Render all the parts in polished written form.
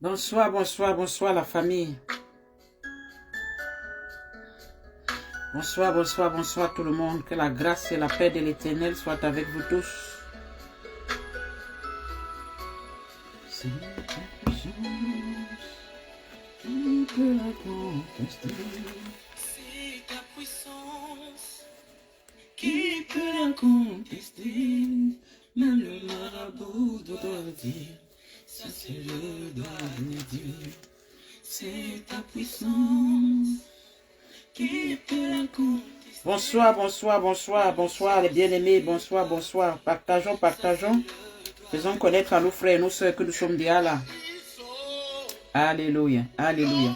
Bonsoir, bonsoir, bonsoir la famille. Bonsoir, bonsoir, bonsoir tout le monde. Que la grâce et la paix de l'Éternel soient avec vous tous. C'est ta puissance qui peut la contester. C'est ta puissance qui peut la contester. Même le marabout doit dire, ça c'est le doigt de Dieu. C'est ta puissance. Bonsoir, bonsoir, bonsoir, bonsoir les bien-aimés, bonsoir, bonsoir. Partageons, partageons. Faisons connaître à nos frères et nos soeurs que nous sommes déjà là. Alléluia, alléluia.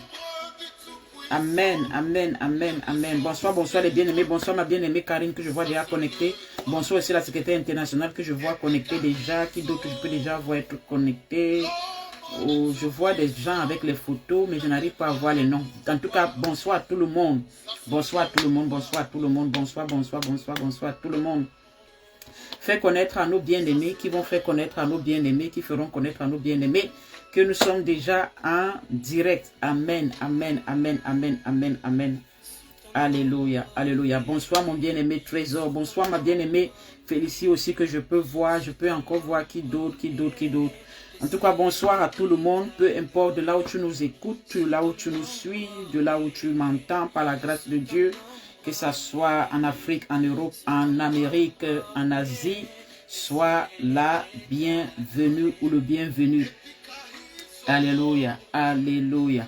Amen, amen, amen, amen. Bonsoir, bonsoir les bien-aimés. Bonsoir ma bien-aimée Karine que je vois déjà connectée. Bonsoir aussi la secrétaire internationale que je vois connectée déjà. Qui d'autre je peux déjà voir être connecté. Oh, je vois des gens avec les photos, mais je n'arrive pas à voir les noms. En tout cas, bonsoir à tout le monde. Bonsoir à tout le monde, bonsoir à tout le monde. Bonsoir, bonsoir, bonsoir, bonsoir à tout le monde. Fais connaître à nos bien-aimés, qui vont faire connaître à nos bien-aimés, qui feront connaître à nos bien-aimés, que nous sommes déjà en direct. Amen, amen, amen, amen, amen, amen. Alléluia, alléluia. Bonsoir mon bien-aimé Trésor. Bonsoir ma bien-aimée Félicie aussi que je peux voir. Je peux encore voir qui d'autre, qui d'autre, qui d'autre. En tout cas, bonsoir à tout le monde, peu importe de là où tu nous écoutes, de là où tu nous suis, de là où tu m'entends, par la grâce de Dieu, que ce soit en Afrique, en Europe, en Amérique, en Asie, sois la bienvenue ou le bienvenu. Alléluia, alléluia.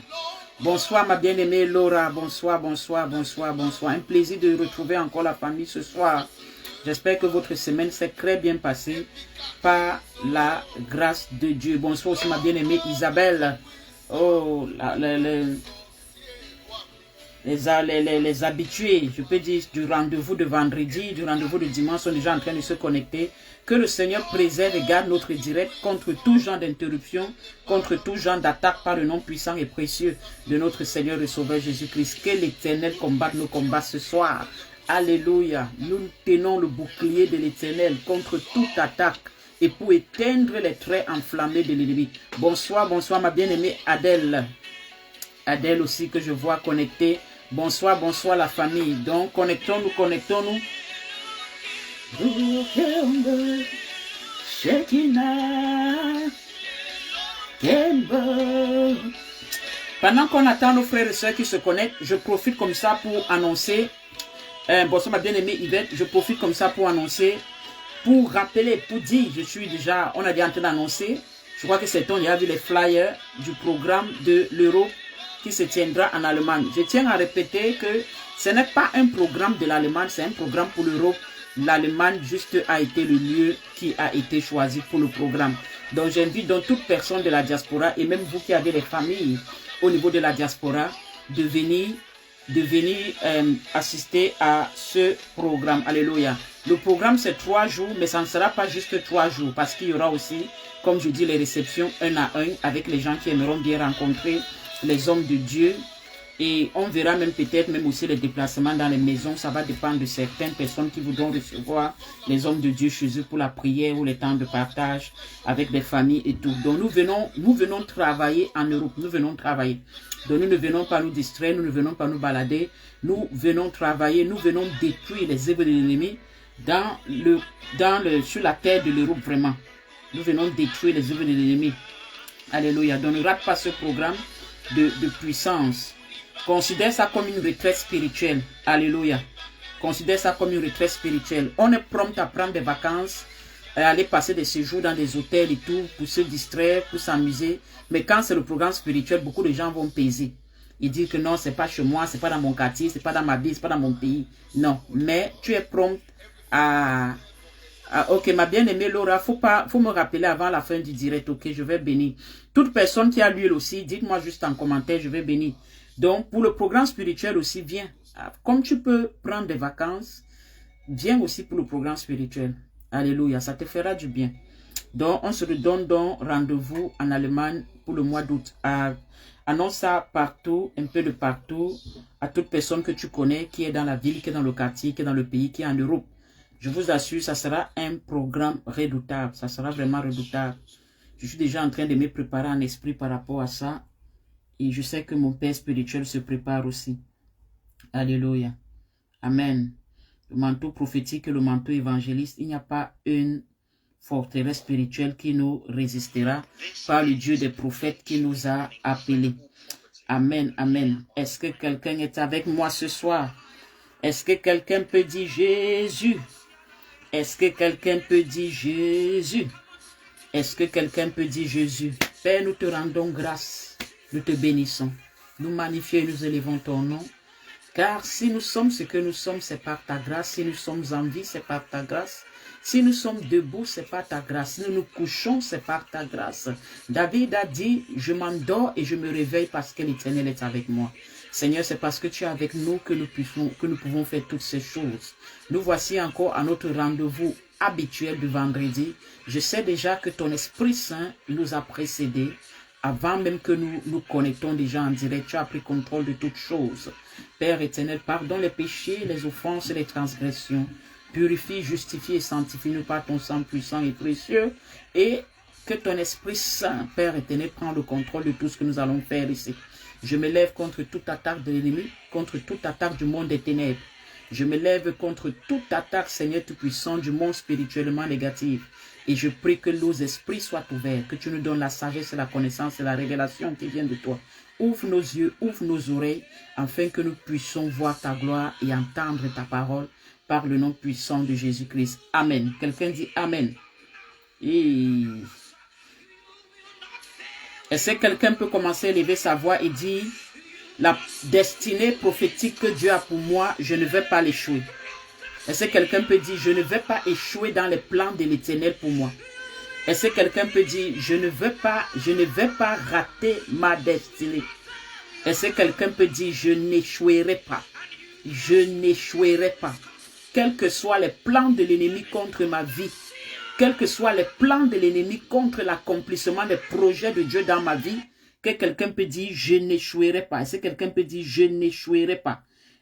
Bonsoir ma bien-aimée Laura, bonsoir, bonsoir, bonsoir, bonsoir. Un plaisir de retrouver encore la famille ce soir. J'espère que votre semaine s'est très bien passée par la grâce de Dieu. Bonsoir aussi ma bien-aimée Isabelle. Oh, les habitués, je peux dire, du rendez-vous de vendredi, du rendez-vous de dimanche sont déjà en train de se connecter. Que le Seigneur préserve et garde notre direct contre tout genre d'interruption, contre tout genre d'attaque par le nom puissant et précieux de notre Seigneur et Sauveur Jésus-Christ. Que l'Éternel combatte nos combats ce soir. Alléluia. Nous tenons le bouclier de l'Éternel contre toute attaque et pour éteindre les traits enflammés de l'ennemi. Bonsoir, bonsoir ma bien-aimée Adèle. Adèle aussi que je vois connectée. Bonsoir, bonsoir la famille. Donc connectons-nous, connectons-nous. Pendant qu'on attend nos frères et sœurs qui se connectent, je profite comme ça pour annoncer. Bonsoir ma bien-aimée Yvette, je profite comme ça pour annoncer, pour rappeler, pour dire, je suis déjà, on a déjà en train d'annoncer, je crois que c'est on a vu les flyers du programme de l'Europe qui se tiendra en Allemagne. Je tiens à répéter que ce n'est pas un programme de l'Allemagne, c'est un programme pour l'Europe. L'Allemagne juste a été le lieu qui a été choisi pour le programme. Donc j'invite donc toute personne de la diaspora et même vous qui avez les familles au niveau de la diaspora de venir assister à ce programme. Alléluia. Le programme c'est 3 jours, mais ça ne sera pas juste 3 jours parce qu'il y aura aussi, comme je dis, les réceptions 1 à 1 avec les gens qui aimeront bien rencontrer les hommes de Dieu. Et on verra même peut-être même aussi les déplacements dans les maisons. Ça va dépendre de certaines personnes qui voudront recevoir les hommes de Dieu chez eux pour la prière ou les temps de partage avec des familles et tout. Donc nous venons travailler en Europe. Nous venons travailler. Donc nous ne venons pas nous distraire, nous ne venons pas nous balader. Nous venons travailler, nous venons détruire les œuvres de l'ennemi sur la terre de l'Europe vraiment. Nous venons détruire les œuvres de l'ennemi. Alléluia. Donc ne rate pas ce programme de puissance. Considère ça comme une retraite spirituelle. Alléluia. Considère ça comme une retraite spirituelle. On est prompt à prendre des vacances, à aller passer des séjours dans des hôtels et tout, pour se distraire, pour s'amuser. Mais quand c'est le programme spirituel, beaucoup de gens vont peser. Ils disent que non, c'est pas chez moi, c'est pas dans mon quartier, c'est pas dans ma ville, c'est pas dans mon pays. Non, mais tu es prompt à... ok, ma bien-aimée Laura, faut me rappeler avant la fin du direct, ok, je vais bénir. Toute personne qui a l'huile aussi, dites-moi juste en commentaire, je vais bénir. Donc, pour le programme spirituel aussi, viens. Comme tu peux prendre des vacances, viens aussi pour le programme spirituel. Alléluia, ça te fera du bien. Donc, on se donne donc rendez-vous en Allemagne pour le mois d'août. Annonce ça partout, un peu de partout, à toute personne que tu connais, qui est dans la ville, qui est dans le quartier, qui est dans le pays, qui est en Europe. Je vous assure, ça sera un programme redoutable. Ça sera vraiment redoutable. Je suis déjà en train de me préparer en esprit par rapport à ça. Et je sais que mon Père spirituel se prépare aussi. Alléluia. Amen. Le manteau prophétique et le manteau évangéliste, il n'y a pas une forteresse spirituelle qui nous résistera par le Dieu des prophètes qui nous a appelés. Amen, amen. Est-ce que quelqu'un est avec moi ce soir? Est-ce que quelqu'un peut dire Jésus? Est-ce que quelqu'un peut dire Jésus? Est-ce que quelqu'un peut dire Jésus? Père, nous te rendons grâce, nous te bénissons. Nous magnifions et nous élevons ton nom. Car si nous sommes ce que nous sommes, c'est par ta grâce. Si nous sommes en vie, c'est par ta grâce. Si nous sommes debout, c'est par ta grâce. Si nous nous couchons, c'est par ta grâce. David a dit, je m'endors et je me réveille parce que l'Éternel est avec moi. Seigneur, c'est parce que tu es avec nous que nous pouvons faire toutes ces choses. Nous voici encore à notre rendez-vous habituel du vendredi. Je sais déjà que ton Esprit Saint nous a précédés. Avant même que nous nous connectons déjà en direct, tu as pris contrôle de toutes choses. Père éternel, pardonne les péchés, les offenses et les transgressions. Purifie, justifie et sanctifie-nous par ton sang puissant et précieux. Et que ton Esprit Saint, Père éternel, prenne le contrôle de tout ce que nous allons faire ici. Je me lève contre toute attaque de l'ennemi, contre toute attaque du monde des ténèbres. Je me lève contre toute attaque, Seigneur Tout-Puissant, du monde spirituellement négatif. Et je prie que nos esprits soient ouverts, que tu nous donnes la sagesse et la connaissance et la révélation qui viennent de toi. Ouvre nos yeux, ouvre nos oreilles, afin que nous puissions voir ta gloire et entendre ta parole par le nom puissant de Jésus-Christ. Amen. Quelqu'un dit Amen. Est-ce que quelqu'un peut commencer à élever sa voix et dire la destinée prophétique que Dieu a pour moi, je ne vais pas l'échouer. Est-ce que quelqu'un peut dire, je ne vais pas échouer dans les plans de l'Éternel pour moi? Est-ce que quelqu'un peut dire, je ne vais pas rater ma destinée? Est-ce que quelqu'un peut dire, je n'échouerai pas? Je n'échouerai pas. Quels que soient les plans de l'ennemi contre ma vie, quels que soient les plans de l'ennemi contre l'accomplissement des projets de Dieu dans ma vie, que quelqu'un peut dire, je n'échouerai pas. Est-ce que quelqu'un peut dire, je n'échouerai pas?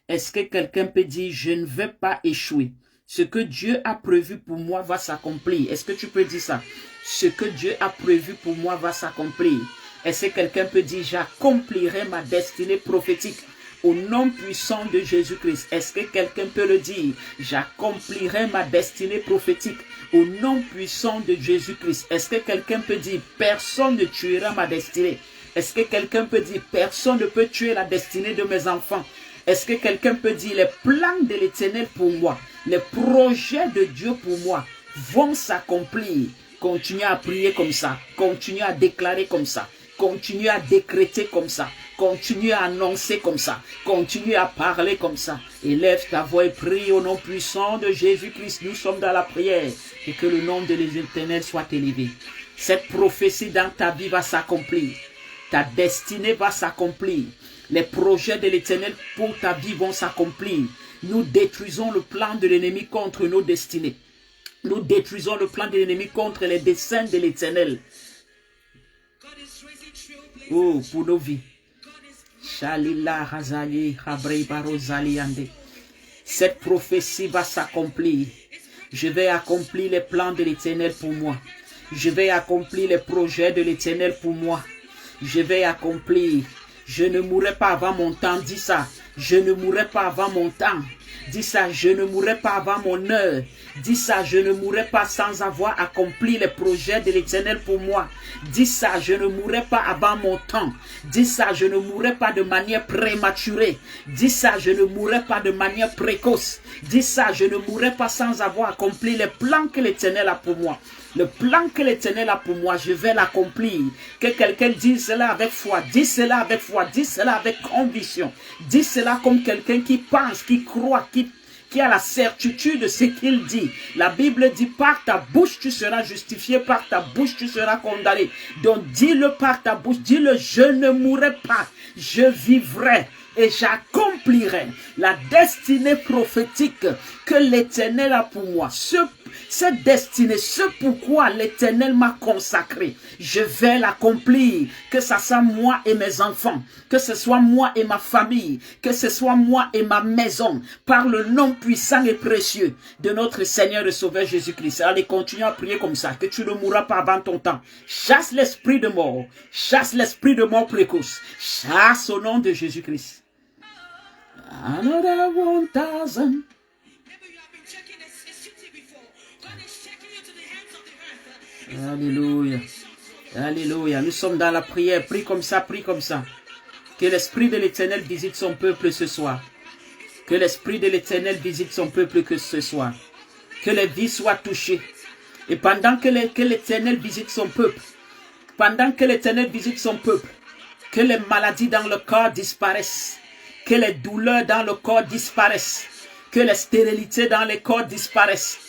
Est-ce que quelqu'un peut dire, je ne vais pas échouer? Ce que Dieu a prévu pour moi va s'accomplir. Est-ce que tu peux dire ça? Ce que Dieu a prévu pour moi va s'accomplir. Est-ce que quelqu'un peut dire, j'accomplirai ma destinée prophétique au nom puissant de Jésus-Christ? Est-ce que quelqu'un peut le dire? J'accomplirai ma destinée prophétique au nom puissant de Jésus-Christ. Est-ce que quelqu'un peut dire, personne ne tuera ma destinée? Est-ce que quelqu'un peut dire, personne ne peut tuer la destinée de mes enfants? Est-ce que quelqu'un peut dire, les plans de l'Éternel pour moi, les projets de Dieu pour moi vont s'accomplir? Continuez à prier comme ça, continuez à déclarer comme ça, continuez à décréter comme ça, continuez à annoncer comme ça, continuez à parler comme ça. Élève ta voix et prie au nom puissant de Jésus-Christ. Nous sommes dans la prière et que le nom de l'Éternel soit élevé. Cette prophétie dans ta vie va s'accomplir. Ta destinée va s'accomplir. Les projets de l'Éternel pour ta vie vont s'accomplir. Nous détruisons le plan de l'ennemi contre nos destinées. Nous détruisons le plan de l'ennemi contre les desseins de l'Éternel. Oh, pour nos vies. Cette prophétie va s'accomplir. Je vais accomplir les plans de l'Éternel pour moi. Je vais accomplir les projets de l'Éternel pour moi. Je vais accomplir. Je ne mourrai pas avant mon temps. Dis ça. Je ne mourrai pas avant mon temps. Dis ça. Je ne mourrai pas avant mon heure. Dis ça. Je ne mourrai pas sans avoir accompli les projets de l'Éternel pour moi. Dis ça. Je ne mourrai pas avant mon temps. Dis ça. Je ne mourrai pas de manière prématurée. Dis ça. Je ne mourrai pas de manière précoce. Dis ça. Je ne mourrai pas sans avoir accompli les plans que l'Éternel a pour moi. Le plan que l'Éternel a pour moi, je vais l'accomplir. Que quelqu'un dise cela avec foi. Dis cela avec foi. Dis cela avec conviction. Dis cela comme quelqu'un qui pense, qui croit, qui a la certitude de ce qu'il dit. La Bible dit, par ta bouche tu seras justifié, par ta bouche tu seras condamné. Donc dis-le par ta bouche. Dis-le, je ne mourrai pas. Je vivrai. Et j'accomplirai j'accomplirai la destinée prophétique que l'Éternel a pour moi. Cette destinée, ce pourquoi l'Éternel m'a consacré, je vais l'accomplir, que ce soit moi et mes enfants, que ce soit moi et ma famille, que ce soit moi et ma maison, par le nom puissant et précieux de notre Seigneur et Sauveur Jésus-Christ. Allez, continue à prier comme ça, que tu ne mourras pas avant ton temps. Chasse l'esprit de mort précoce, chasse au nom de Jésus-Christ. Another 1000. Alléluia. Alléluia. Nous sommes dans la prière. Prie comme ça, prie comme ça. Que l'Esprit de l'Éternel visite son peuple ce soir. Que l'Esprit de l'Éternel visite son peuple que ce soir. Que les vies soient touchées. Et pendant que l'Éternel visite son peuple, que les maladies dans le corps disparaissent. Que les douleurs dans le corps disparaissent. Que les stérilités dans les corps disparaissent.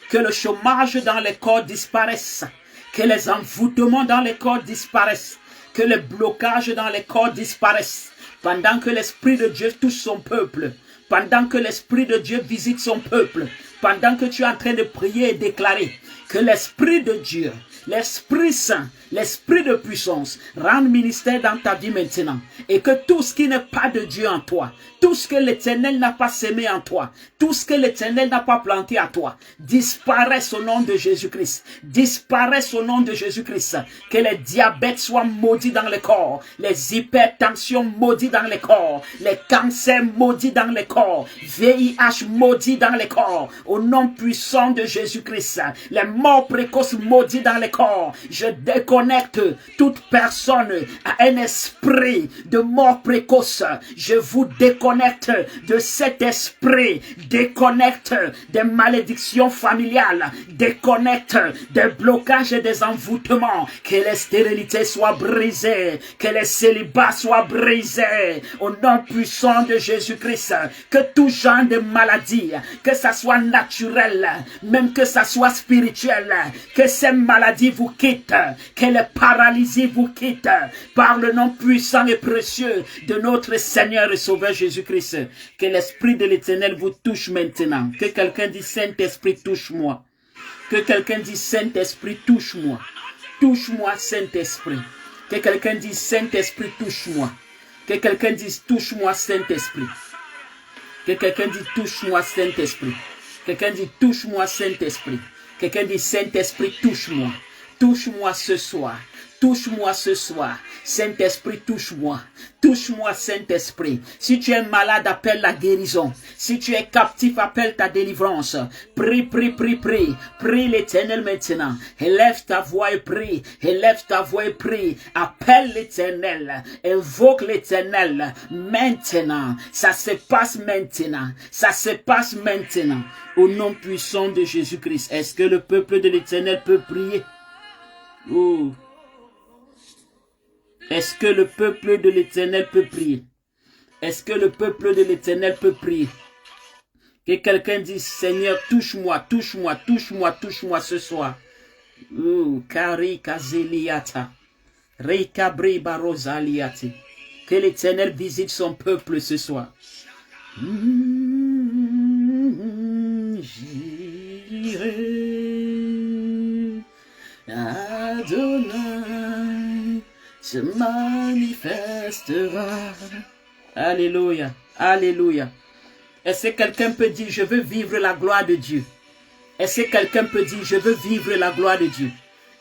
Que le chômage dans les corps disparaisse. Que les envoûtements dans les corps disparaissent. Que les blocages dans les corps disparaissent. Pendant que l'Esprit de Dieu touche son peuple. Pendant que l'Esprit de Dieu visite son peuple. Pendant que tu es en train de prier et déclarer que l'Esprit de Dieu, l'Esprit Saint, l'Esprit de puissance rende ministère dans ta vie maintenant. Et que tout ce qui n'est pas de Dieu en toi, tout ce que l'Éternel n'a pas sémé en toi, tout ce que l'Éternel n'a pas planté à toi, disparaisse au nom de Jésus-Christ. Disparaisse au nom de Jésus-Christ. Que les diabètes soient maudits dans le corps, les hypertensions maudits dans le corps, les cancers maudits dans le corps, VIH maudits dans le corps, au nom puissant de Jésus-Christ. Les morts précoces maudits dans le corps. Je déconnecte toute personne à un esprit de mort précoce. Je vous déconnecte de cet esprit. Déconnecte des malédictions familiales. Déconnecte des blocages et des envoûtements. Que les stérilités soient brisées. Que les célibats soient brisés. Au nom puissant de Jésus-Christ. Que tout genre de maladie, que ça soit naturel, même que ça soit spirituel, que ces maladies vous quittent, que les paralysies vous quittent, par le nom puissant et précieux de notre Seigneur et Sauveur Jésus-Christ. Que l'Esprit de l'Éternel vous touche maintenant. Que quelqu'un dise Saint-Esprit, touche-moi. Que quelqu'un dise Saint-Esprit, touche-moi. Touche-moi, Saint-Esprit. Que quelqu'un dise Saint-Esprit, touche-moi. Que quelqu'un dise touche-moi, Saint-Esprit. Que quelqu'un dise touche-moi, Saint-Esprit. Quelqu'un dit touche-moi, Saint-Esprit. Quelqu'un dit Saint-Esprit, touche-moi. Touche-moi ce soir. Touche-moi ce soir. Saint-Esprit, touche-moi. Touche-moi, Saint-Esprit. Si tu es malade, appelle la guérison. Si tu es captif, appelle ta délivrance. Prie, prie, prie, prie. Prie l'Éternel maintenant. Élève ta voix et prie. Élève ta voix et prie. Appelle l'Éternel. Invoque l'Éternel. Maintenant. Ça se passe maintenant. Ça se passe maintenant. Au nom puissant de Jésus-Christ. Est-ce que le peuple de l'Éternel peut prier? Oh. Est-ce que le peuple de l'Éternel peut prier? Est-ce que le peuple de l'Éternel peut prier? Que quelqu'un dise, Seigneur, touche-moi, touche-moi, touche-moi, touche-moi ce soir. Kari Kazeliata. Reikabri Barosaliati. Que l'Éternel visite son peuple ce soir. J'irai. Adonai se manifestera. Alléluia, alléluia. Est-ce que quelqu'un peut dire, je veux vivre la gloire de Dieu? Est-ce que quelqu'un peut dire, je veux vivre la gloire de Dieu?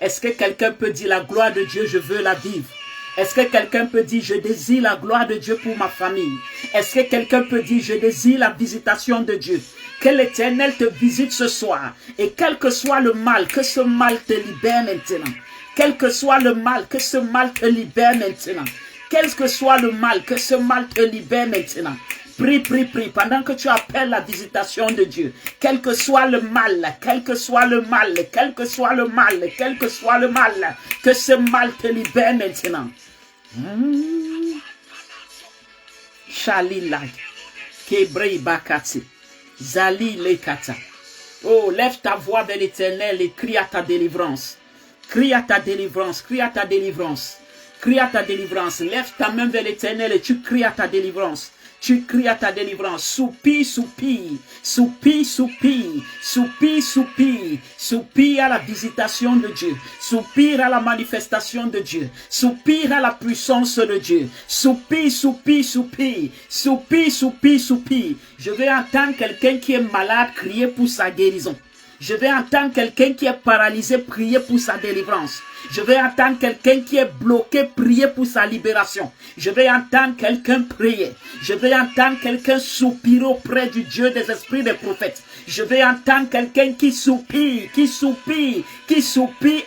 Est-ce que quelqu'un peut dire, la gloire de Dieu, je veux la vivre? Est-ce que quelqu'un peut dire, je désire la gloire de Dieu pour ma famille? Est-ce que quelqu'un peut dire, je désire la visitation de Dieu? Que l'Éternel te visite ce soir. Et quel que soit le mal, que ce mal te libère maintenant. Quel que soit le mal, que ce mal te libère maintenant. Quel que soit le mal, que ce mal te libère maintenant. Prie, prie, prie, pendant que tu appelles la visitation de Dieu. Quel que soit le mal, quel que soit le mal, quel que soit le mal, quel que soit le mal, que ce mal te libère maintenant. Chalila, Kebrei Bakati, Zali Lekata. Oh, lève ta voix vers l'Éternel et crie à ta délivrance. Crie à ta délivrance, crie à ta délivrance. Crie à ta délivrance. Lève ta main vers l'Éternel et tu cries à ta délivrance. Tu cries à ta délivrance. Soupire, soupire, soupire, soupire, soupire, soupire, soupire à la visitation de Dieu. Soupire à la manifestation de Dieu. Soupire à la puissance de Dieu. Soupire, soupire, soupire, soupire, soupire, soupire. Je vais entendre quelqu'un qui est malade crier pour sa guérison. Je vais entendre quelqu'un qui est paralysé prier pour sa délivrance. Je vais entendre quelqu'un qui est bloqué prier pour sa libération. Je vais entendre quelqu'un prier. Je vais entendre quelqu'un soupirer auprès du Dieu des esprits des prophètes. Je vais entendre quelqu'un qui soupire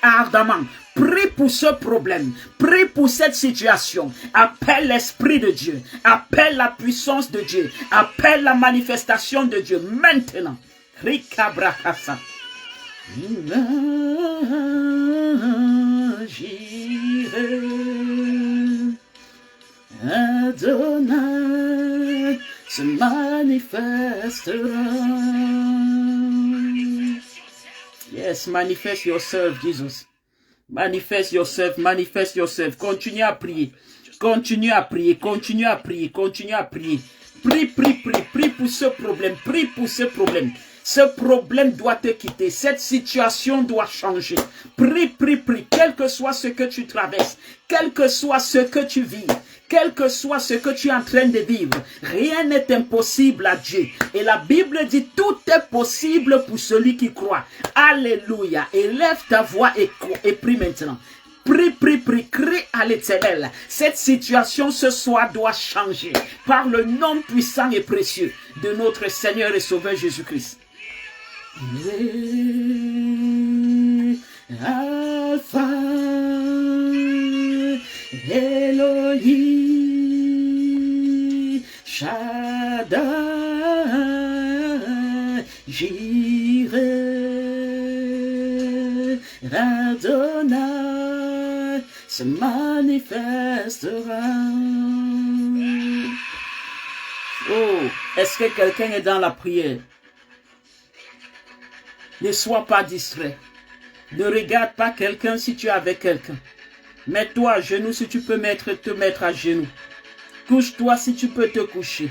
ardemment. Prie pour ce problème. Prie pour cette situation. Appelle l'Esprit de Dieu. Appelle la puissance de Dieu. Appelle la manifestation de Dieu maintenant. Rikabrakasa. J'irai, Adonai se manifestera. Yes, manifest yourself, Jesus. Manifest yourself, manifest yourself. Continue à prier. Continue à prier, continue à prier, continue à prier. Prie, prie, prie, prie pour ce problème, prie pour ce problème. Ce problème doit te quitter. Cette situation doit changer. Prie, prie, prie. Quel que soit ce que tu traverses, quel que soit ce que tu vis, quel que soit ce que tu es en train de vivre, rien n'est impossible à Dieu. Et la Bible dit, tout est possible pour celui qui croit. Alléluia. Élève ta voix et prie maintenant. Prie, prie, prie, crie à l'Éternel. Cette situation ce soir doit changer par le nom puissant et précieux de notre Seigneur et Sauveur Jésus-Christ. Alpha, Elohim, Shaddai, Jireh, Adonai se manifestera. Oh, est-ce que quelqu'un est dans la prière? Ne sois pas distrait. Ne regarde pas quelqu'un si tu es avec quelqu'un. Mets-toi à genoux si tu peux te mettre à genoux. Couche-toi si tu peux te coucher.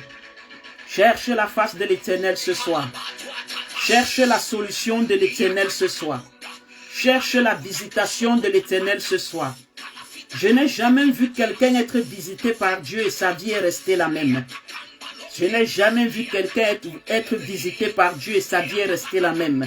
Cherche la face de l'Éternel ce soir. Cherche la solution de l'Éternel ce soir. Cherche la visitation de l'Éternel ce soir. Je n'ai jamais vu quelqu'un être visité par Dieu et sa vie est restée la même. Je n'ai jamais vu quelqu'un être visité par Dieu et sa vie est restée la même.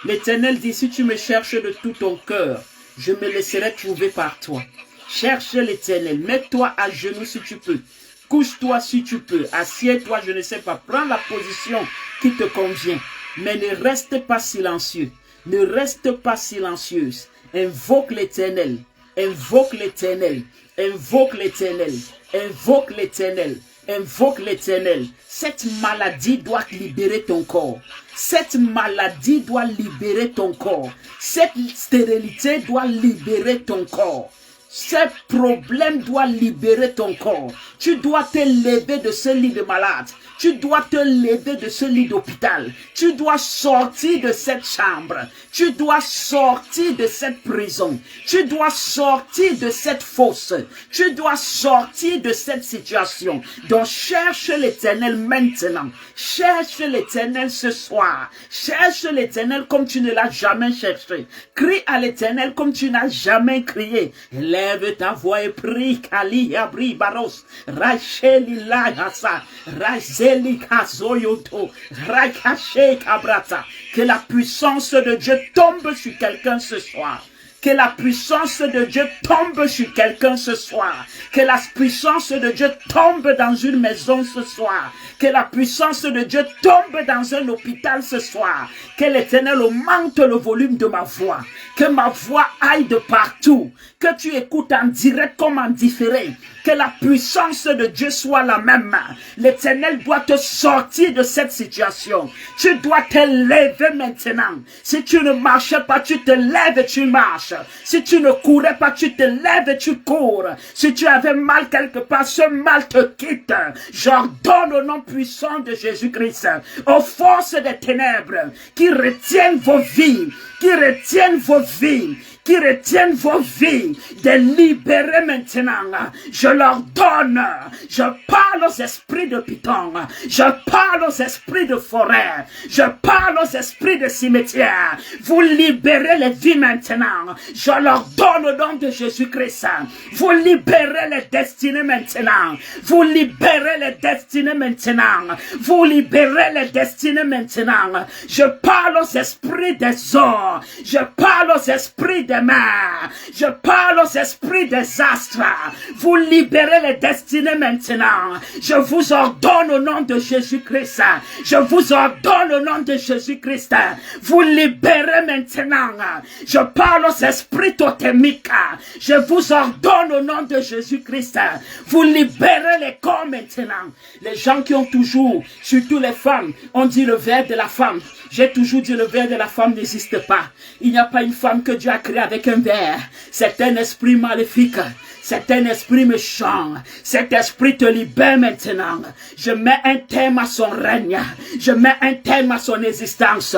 L'Éternel dit, si tu me cherches de tout ton cœur, je me laisserai trouver par toi. Cherche l'Éternel, mets-toi à genoux si tu peux. Couche-toi si tu peux, assieds-toi, je ne sais pas, prends la position qui te convient. Mais ne reste pas silencieux, ne reste pas silencieuse. Invoque l'Éternel, invoque l'Éternel, invoque l'Éternel, invoque l'Éternel. Invoque l'Éternel. Cette maladie doit libérer ton corps. Cette maladie doit libérer ton corps. Cette stérilité doit libérer ton corps. Ce problème doit libérer ton corps. Tu dois te lever de ce lit de malade. Tu dois te lever de ce lit d'hôpital. Tu dois sortir de cette chambre. Tu dois sortir de cette prison. Tu dois sortir de cette fosse. Tu dois sortir de cette situation. Donc cherche l'Éternel maintenant. Cherche l'Éternel ce soir. Cherche l'Éternel comme tu ne l'as jamais cherché. Crie à l'Éternel comme tu n'as jamais crié. Lève ta voix et prie. Kali Abri Baros. Racheli Lahasa. Racheli Kazoyoto. Rakache Kabrata. Que la puissance de Dieu tombe sur quelqu'un ce soir. Que la puissance de Dieu tombe sur quelqu'un ce soir. Que la puissance de Dieu tombe dans une maison ce soir. Que la puissance de Dieu tombe dans un hôpital ce soir. Que l'Éternel augmente le volume de ma voix. Que ma voix aille de partout. Que tu écoutes en direct comme en différé. Que la puissance de Dieu soit la même. L'Éternel doit te sortir de cette situation. Tu dois te lever maintenant. Si tu ne marchais pas, tu te lèves et tu marches. Si tu ne courais pas, tu te lèves et tu cours. Si tu avais mal quelque part, ce mal te quitte. J'ordonne au nom puissant de Jésus-Christ, aux forces des ténèbres qui retiennent vos vies, qui retiennent vos vies, qui retiennent vos vies, de libérer maintenant. Je leur donne. Je parle aux esprits de python. Je parle aux esprits de forêt. Je parle aux esprits de cimetière. Vous libérez les vies maintenant. Je leur donne au nom de Jésus-Christ. Vous libérez les destinées maintenant. Vous libérez les destinées maintenant. Vous libérez les destinées maintenant. Je parle aux esprits des eaux. Je parle aux esprits des mers. Je parle aux esprits des astres. Vous libérez les destinées maintenant. Je vous ordonne au nom de Jésus-Christ. Je vous ordonne au nom de Jésus-Christ. Vous libérez maintenant. Je parle aux esprits totémiques. Je vous ordonne au nom de Jésus-Christ. Vous libérez les corps maintenant. Les gens qui ont toujours, surtout les femmes, ont dit le verbe de la femme. J'ai toujours dit le verbe de la femme n'existe pas. Il n'y a pas une femme que Dieu a créée avec un verbe. C'est un esprit maléfique. C'est un esprit méchant. Cet esprit te libère maintenant. Je mets un terme à son règne. Je mets un terme à son existence.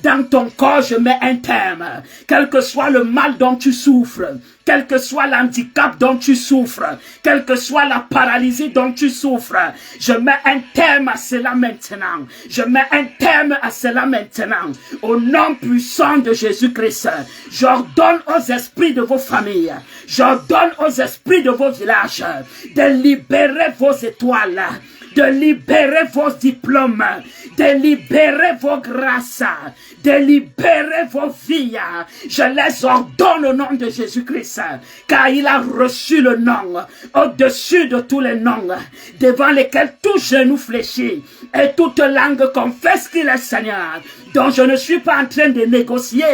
Dans ton corps, je mets un terme. Quel que soit le mal dont tu souffres, quel que soit l'handicap dont tu souffres, quelle que soit la paralysie dont tu souffres, je mets un terme à cela maintenant. Je mets un terme à cela maintenant. Au nom puissant de Jésus-Christ, j'ordonne aux esprits de vos familles, j'ordonne aux esprits de vos villages de libérer vos étoiles, de libérer vos diplômes, de libérer vos grâces, de libérer vos vies. Je les ordonne au nom de Jésus-Christ, car il a reçu le nom au-dessus de tous les noms, devant lesquels tout genou fléchit et toute langue confesse qu'il est Seigneur. Donc je ne suis pas en train de négocier,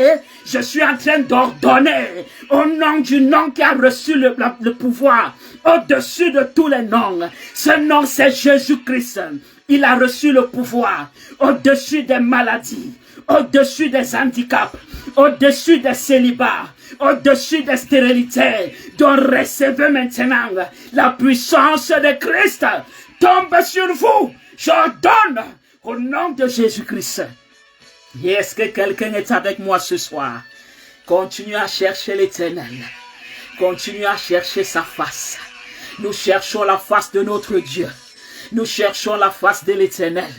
je suis en train d'ordonner au nom du nom qui a reçu le pouvoir au-dessus de tous les noms. Ce nom c'est Jésus-Christ. Il a reçu le pouvoir au-dessus des maladies, au-dessus des handicaps, au-dessus des célibats, au-dessus des stérilités. Donc recevez maintenant la puissance de Christ. Tombe sur vous. J'ordonne au nom de Jésus-Christ. Et est-ce que quelqu'un est avec moi ce soir? Continue à chercher l'Éternel. Continue à chercher sa face. Nous cherchons la face de notre Dieu. Nous cherchons la face de l'Éternel.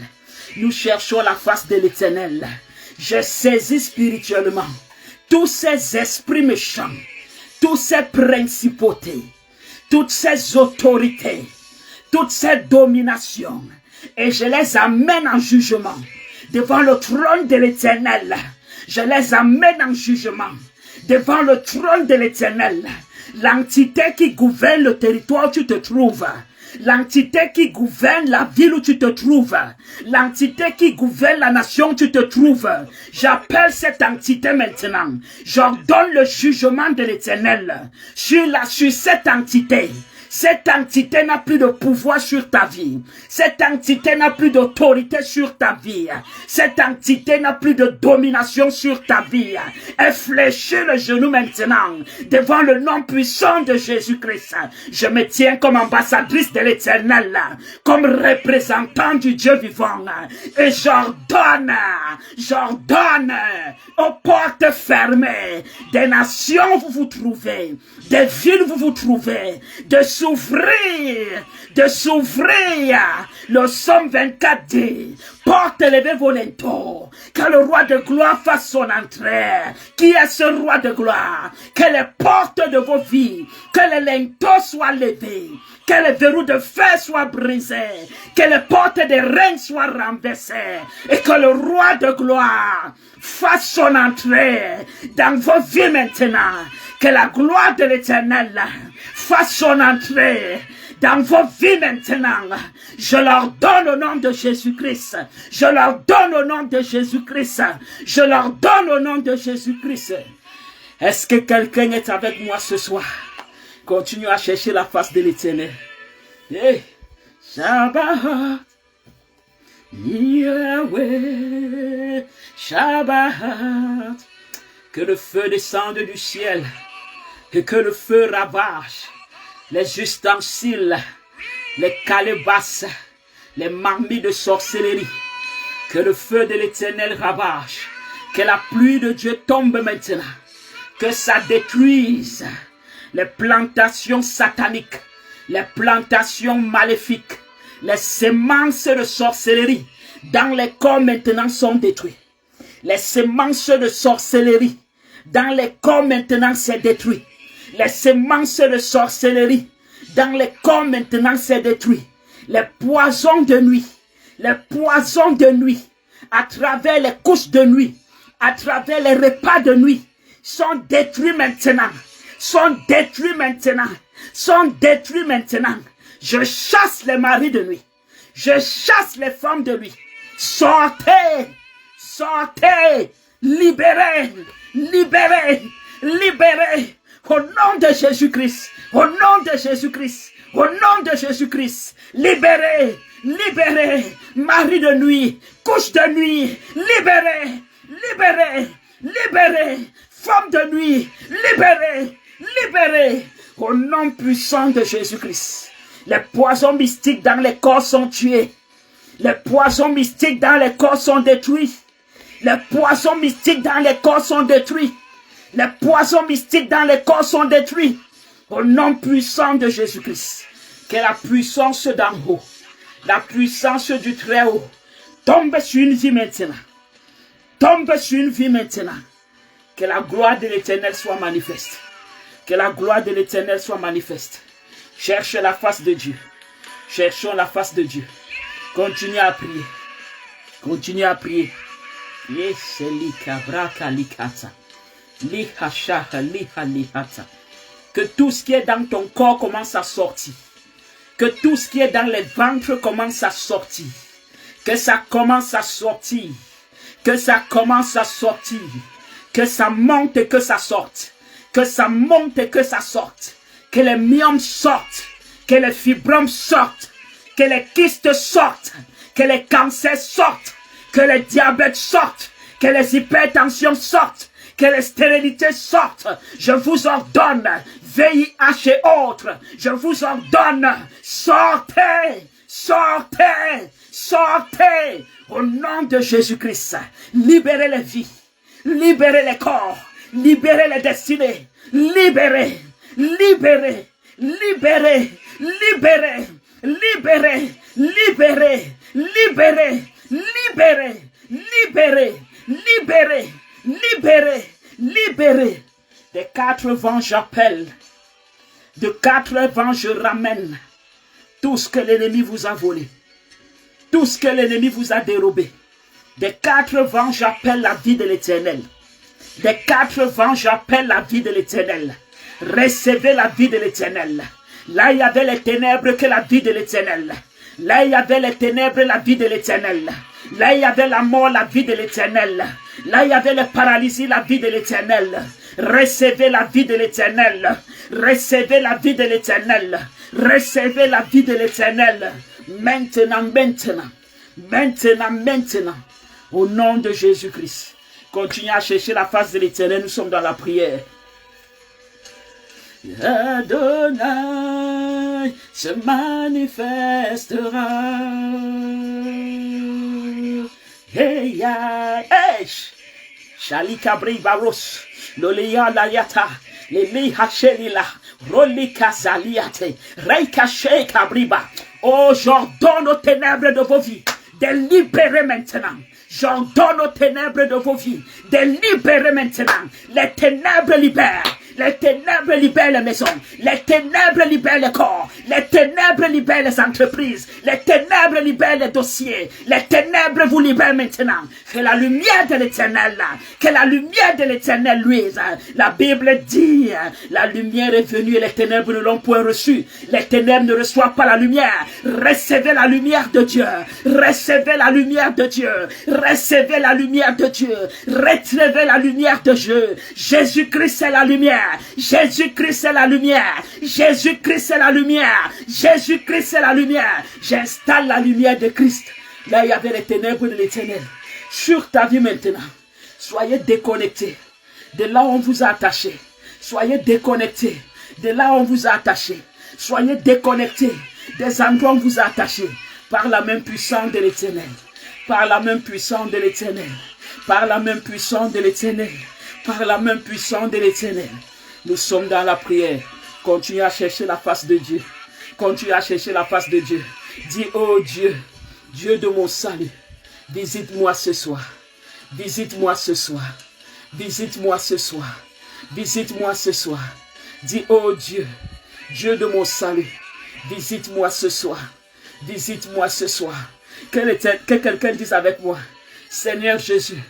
Nous cherchons la face de l'Éternel. Je saisis spirituellement tous ces esprits méchants, toutes ces principautés, toutes ces autorités, toutes ces dominations, et je les amène en jugement devant le trône de l'Éternel. Je les amène en jugement devant le trône de l'Éternel. L'entité qui gouverne le territoire où tu te trouves, l'entité qui gouverne la ville où tu te trouves, l'entité qui gouverne la nation où tu te trouves, j'appelle cette entité maintenant. J'ordonne le jugement de l'Éternel sur cette entité. Cette entité n'a plus de pouvoir sur ta vie. Cette entité n'a plus d'autorité sur ta vie. Cette entité n'a plus de domination sur ta vie. Fléchis le genou maintenant devant le nom puissant de Jésus-Christ. Je me tiens comme ambassadrice de l'Éternel, comme représentant du Dieu vivant. Et j'ordonne aux portes fermées des nations où vous vous trouvez, des villes où vous vous trouvez, de s'ouvrir. Le Somme 24 dit, porte levez vos linteaux, que le roi de gloire fasse son entrée. Qui est ce roi de gloire? Que les portes de vos vies, que les linteaux soient levés, que les verrous de fer soient brisés, que les portes des reines soient renversées, et que le roi de gloire fasse son entrée dans vos vies maintenant. Que la gloire de l'Éternel fasse son entrée dans vos vies maintenant. Je leur donne au nom de Jésus-Christ. Je leur donne au nom de Jésus-Christ. Je leur donne au nom de Jésus-Christ. Est-ce que quelqu'un est avec moi ce soir? Continue à chercher la face de l'Éternel. Hey, Shabbat, Yahweh, Shabbat. Que le feu descende du ciel et que le feu ravage les ustensiles, les calebasses, les marmites de sorcellerie. Que le feu de l'Éternel ravage. Que la pluie de Dieu tombe maintenant. Que ça détruise les plantations sataniques, les plantations maléfiques, les semences de sorcellerie dans les corps maintenant sont détruites. Les semences de sorcellerie dans les corps maintenant c'est détruit. Les semences de sorcellerie dans les corps maintenant c'est détruit. Les poisons de nuit, à travers les couches de nuit, à travers les repas de nuit, sont détruits maintenant. Je chasse les maris de nuit. Je chasse les femmes de nuit. Sortez, libérez. Au nom de Jésus-Christ, libérez, mari de nuit, couche de nuit, libérez, femme de nuit, libérez, au nom puissant de Jésus-Christ. Les poisons mystiques dans les corps sont tués. Les poisons mystiques dans les corps sont détruits. Les poisons mystiques dans les corps sont détruits. Les poisons mystiques dans les corps sont détruits. Au nom puissant de Jésus-Christ. Que la puissance d'en haut, la puissance du Très-Haut, tombe sur une vie maintenant. Que la gloire de l'Éternel soit manifeste. Cherche la face de Dieu. Cherchons la face de Dieu. Continuez à prier. Que tout ce qui est dans ton corps commence à sortir. Que tout ce qui est dans les ventres commence à sortir. Que ça commence à sortir. Que ça monte et que ça sorte. Que les myomes sortent. Que les fibromes sortent. Que les kystes sortent. Que les cancers sortent. Que les diabètes sortent. Que les hypertensions sortent. Que les stérilités sortent. Je vous ordonne, VIH et autres, je vous ordonne, sortez. Au nom de Jésus-Christ, libérez les vies, libérez les corps, libérez les destinées, libérez. Des 4 vents j'appelle. De 4 vents je ramène. Tout ce que l'ennemi vous a volé. Tout ce que l'ennemi vous a dérobé. Des 4 vents j'appelle la vie de l'Éternel. Des 4 vents j'appelle la vie de l'Éternel. Recevez la vie de l'Éternel. Là il y avait les ténèbres que la vie de l'Éternel. Là il y avait les ténèbres, la vie de l'Éternel. Là il y avait la mort, la vie de l'Éternel. Là il y avait la paralysie, la vie de l'Éternel. Recevez la vie de l'Éternel. Recevez la vie de l'Éternel. Recevez la vie de l'Éternel. Maintenant. Au nom de Jésus-Christ. Continuez à chercher la face de l'Éternel. Nous sommes dans la prière. Adonai se manifestera. Hey, hey, Shalikabri Baros, Lolia Layata, Leli Hachelila, Rolika Zaliate, Reika Shekabriba. Oh, j'ordonne aux ténèbres de vos vies de libérer maintenant. J'ordonne aux ténèbres de vos vies de libérer maintenant. Les ténèbres libèrent. Les ténèbres libèrent les maisons. Les ténèbres libèrent les corps. Les ténèbres libèrent les entreprises. Les ténèbres libèrent les dossiers. Les ténèbres vous libèrent maintenant. Que la lumière de l'Éternel, que la lumière de l'Éternel luise. La Bible dit, la lumière est venue et les ténèbres ne l'ont point reçue. Les ténèbres ne reçoivent pas la lumière. Recevez la lumière de Dieu. Recevez la lumière de Dieu. Recevez la lumière de Dieu. Recevez la lumière de Dieu. Jésus-Christ est la lumière. Jésus-Christ est la lumière. Jésus-Christ est la lumière. Jésus-Christ est la lumière. J'installe la lumière de Christ. Là, il y avait les ténèbres de l'Éternel. Sur ta vie maintenant, soyez déconnectés de là où on vous a attaché. Soyez déconnectés de là où on vous a attaché. Soyez déconnectés des endroits où on vous a attaché. Par la main puissante de l'Éternel. Par la main puissante de l'Éternel. Par la main puissante de l'Éternel. par la main puissante de l'Éternel. Nous sommes dans la prière. Continue à chercher la face de Dieu. Continue à chercher la face de Dieu. Dis, oh Dieu, Dieu de mon salut, visite-moi ce soir. Visite-moi ce soir. Visite-moi ce soir. Visite-moi ce soir. Dis, oh Dieu, Dieu de mon salut, visite-moi ce soir. Visite-moi ce soir. Que quelqu'un dise avec moi, Seigneur Jésus,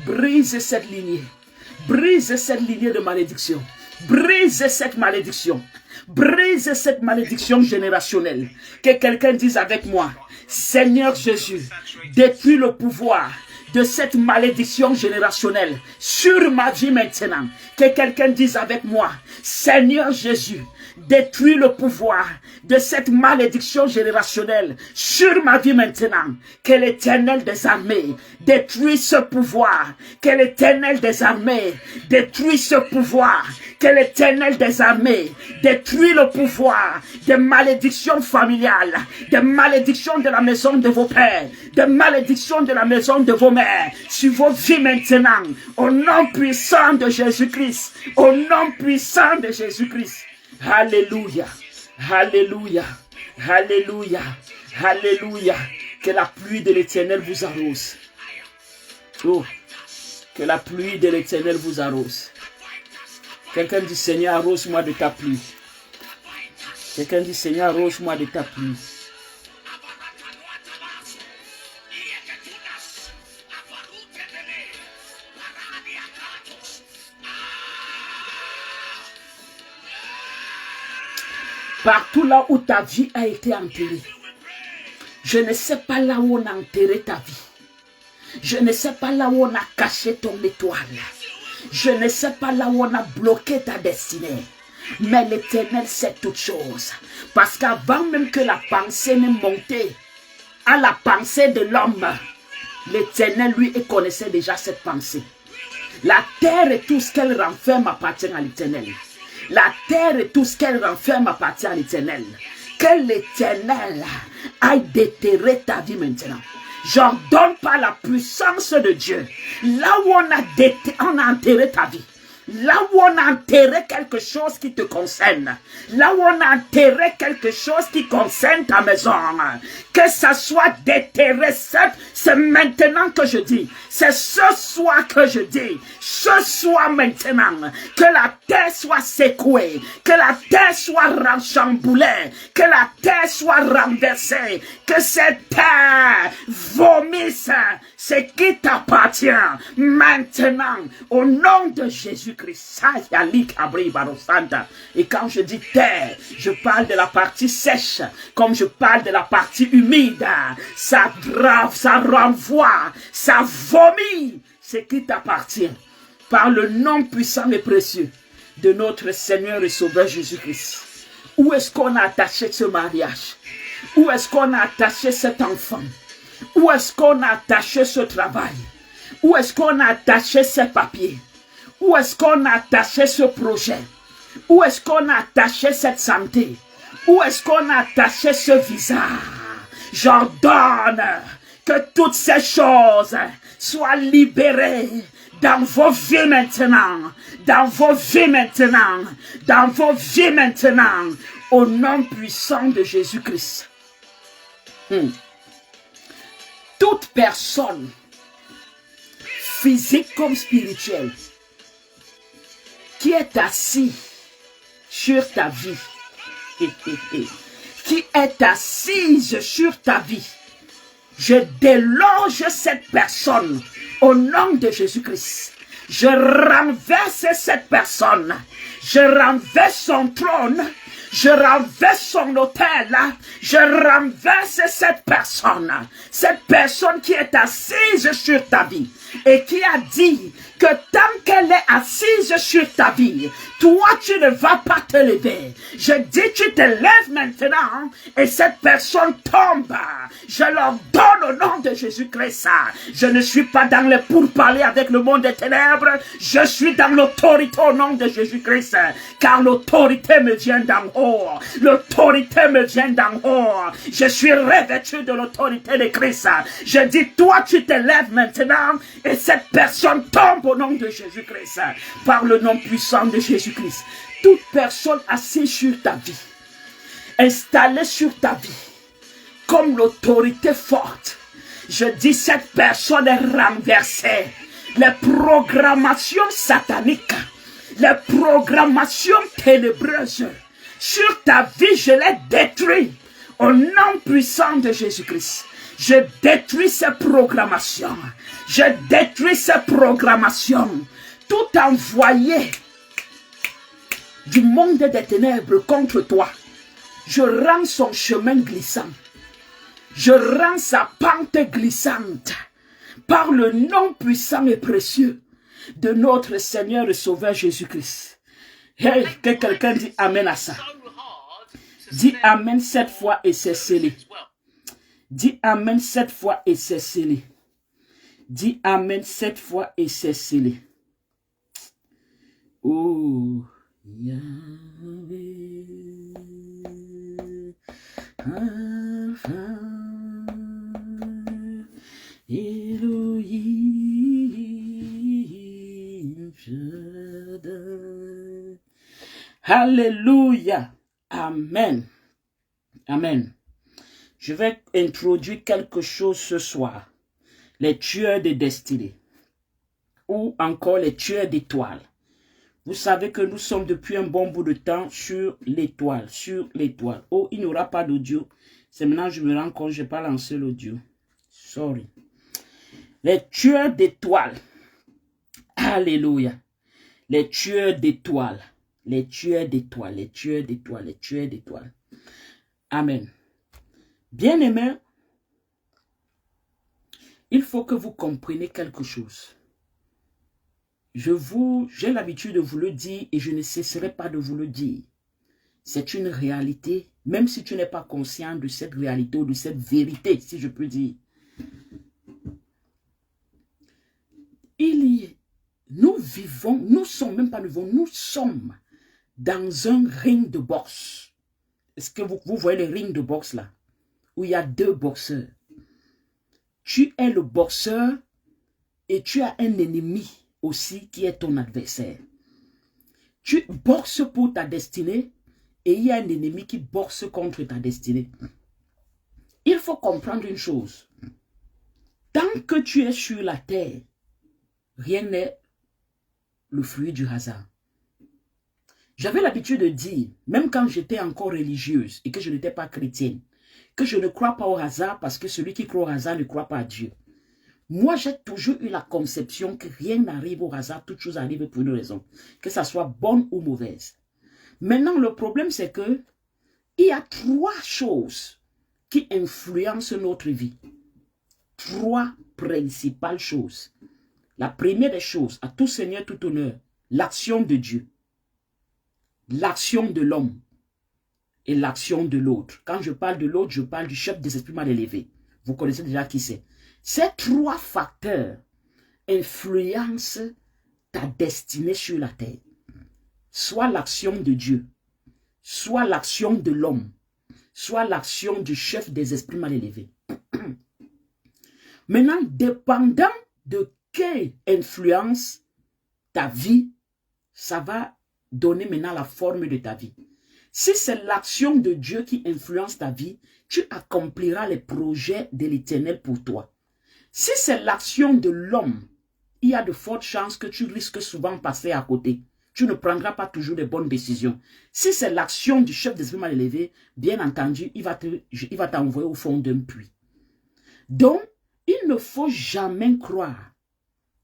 brise cette lignée. Brise cette lignée de malédiction. Brise cette malédiction. Brise cette malédiction générationnelle. Que quelqu'un dise avec moi, Seigneur Jésus, détruis le pouvoir de cette malédiction générationnelle sur ma vie maintenant. Que quelqu'un dise avec moi, Seigneur Jésus, détruis le pouvoir de cette malédiction générationnelle sur ma vie maintenant. Que l'Éternel des armées détruit ce pouvoir. Que l'Éternel des armées détruit ce pouvoir. Que l'Éternel des armées détruit le pouvoir de malédiction familiale, de malédiction de la maison de vos pères, de malédiction de la maison de vos mères, sur vos vies maintenant, au nom puissant de Jésus-Christ, au nom puissant de Jésus-Christ. Alléluia, alléluia, alléluia, alléluia. Que la pluie de l'Éternel vous arrose. Oh, que la pluie de l'Éternel vous arrose. Quelqu'un dit, Seigneur, arrose-moi de ta pluie. Quelqu'un dit, Seigneur, arrose-moi de ta pluie. Partout là où ta vie a été enterrée. Je ne sais pas là où on a enterré ta vie. Je ne sais pas là où on a caché ton étoile. Je ne sais pas là où on a bloqué ta destinée. Mais l'Éternel sait toutes choses. Parce qu'avant même que la pensée n'ait monté à la pensée de l'homme, l'Éternel lui connaissait déjà cette pensée. La terre et tout ce qu'elle renferme appartient à l'Éternel. La terre et tout ce qu'elle renferme appartient à l'Éternel. Que l'Éternel aille déterrer ta vie maintenant. J'ordonne par la puissance de Dieu. Là où on a enterré ta vie. Là où on a enterré quelque chose qui te concerne. Là où on a enterré quelque chose qui concerne ta maison. Que ça soit déterré. C'est maintenant que je dis. C'est ce soir que je dis. Ce soir maintenant. Que la terre soit secouée. Que la terre soit chamboulée. Que la terre soit renversée. Que cette terre vomisse ce qui t'appartient. Maintenant. Au nom de Jésus-Christ. Et quand je dis terre, je parle de la partie sèche, comme je parle de la partie humide. Ça renvoie, ça vomit ce qui t'appartient. Par le nom puissant et précieux de notre Seigneur et Sauveur Jésus-Christ. Où est-ce qu'on a attaché ce mariage? Où est-ce qu'on a attaché cet enfant? Où est-ce qu'on a attaché ce travail? Où est-ce qu'on a attaché ces papiers? Où est-ce qu'on a attaché ce projet? Où est-ce qu'on a attaché cette santé? Où est-ce qu'on a attaché ce visa? J'ordonne que toutes ces choses soient libérées dans vos vies maintenant. Dans vos vies maintenant. Dans vos vies maintenant. Au nom puissant de Jésus-Christ. Toute personne, physique comme spirituelle, qui est assis sur ta vie, qui est assise sur ta vie, je déloge cette personne au nom de Jésus-Christ. Je renverse cette personne, je renverse son trône, je renverse son autel, je renverse cette personne qui est assise sur ta vie et qui a dit que tant qu'elle est assise sur ta vie, toi, tu ne vas pas te lever. Je dis, tu te lèves maintenant et cette personne tombe. Je leur donne au nom de Jésus-Christ. Je ne suis pas dans les pourparlers avec le monde des ténèbres. Je suis dans l'autorité au nom de Jésus-Christ. Car l'autorité me vient d'en haut. L'autorité me vient d'en haut. Je suis revêtu de l'autorité de Christ. Je dis, toi, tu te lèves maintenant et cette personne tombe au nom de Jésus-Christ. Par le nom puissant de Jésus-Christ. Toute personne assise sur ta vie, installée sur ta vie, comme l'autorité forte, je dis cette personne est renversée. Les programmations sataniques, les programmations ténébreuses sur ta vie, je les détruis au nom puissant de Jésus-Christ. Je détruis ces programmations. Je détruis ces programmations. Tout envoyé du monde des ténèbres contre toi, je rends son chemin glissant. Je rends sa pente glissante par le nom puissant et précieux de notre Seigneur et Sauveur Jésus-Christ. Hey, que quelqu'un dit Amen à ça. Dis Amen 7 fois et c'est scellé. Dis Amen 7 fois et c'est scellé. Dis Amen 7 fois et c'est scellé. Oh, Yahweh, Alpha, Elohim, Shaddai. Alléluia. Amen. Amen. Je vais introduire quelque chose ce soir. Les tueurs de destinée. Ou encore les tueurs d'étoiles. Vous savez que nous sommes depuis un bon bout de temps sur l'étoile. Sur l'étoile. Oh, il n'y aura pas d'audio. C'est maintenant que je me rends compte, je n'ai pas lancé l'audio. Sorry. Les tueurs d'étoiles. Alléluia. Les tueurs d'étoiles. Les tueurs d'étoiles. Les tueurs d'étoiles. Les tueurs d'étoiles. Amen. Bien-aimés, il faut que vous compreniez quelque chose. J'ai l'habitude de vous le dire et je ne cesserai pas de vous le dire. C'est une réalité, même si tu n'es pas conscient de cette réalité ou de cette vérité, si je peux dire. Nous vivons, nous sommes dans un ring de boxe. Est-ce que vous voyez le ring de boxe là? Où il y a deux boxeurs. Tu es le boxeur et tu as un ennemi aussi qui est ton adversaire. Tu boxes pour ta destinée et il y a un ennemi qui boxe contre ta destinée. Il faut comprendre une chose. Tant que tu es sur la terre, rien n'est le fruit du hasard. J'avais l'habitude de dire, même quand j'étais encore religieuse et que je n'étais pas chrétienne, que je ne crois pas au hasard parce que celui qui croit au hasard ne croit pas à Dieu. Moi, j'ai toujours eu la conception que rien n'arrive au hasard, toute chose arrive pour une raison, que ça soit bonne ou mauvaise. Maintenant, le problème, c'est que il y a trois choses qui influencent notre vie. Trois principales choses. La première des choses, à tout Seigneur, tout honneur, l'action de Dieu, l'action de l'homme et l'action de l'autre. Quand je parle de l'autre, je parle du chef des esprits mal élevés. Vous connaissez déjà qui c'est. Ces trois facteurs influencent ta destinée sur la terre. Soit l'action de Dieu, soit l'action de l'homme, soit l'action du chef des esprits mal élevés. Maintenant, dépendant de quelle influence ta vie, ça va donner maintenant la forme de ta vie. Si c'est l'action de Dieu qui influence ta vie, tu accompliras les projets de l'Éternel pour toi. Si c'est l'action de l'homme, il y a de fortes chances que tu risques souvent de passer à côté. Tu ne prendras pas toujours de bonnes décisions. Si c'est l'action du chef des esprits mal élevés, bien entendu, il va t'envoyer au fond d'un puits. Donc, il ne faut jamais croire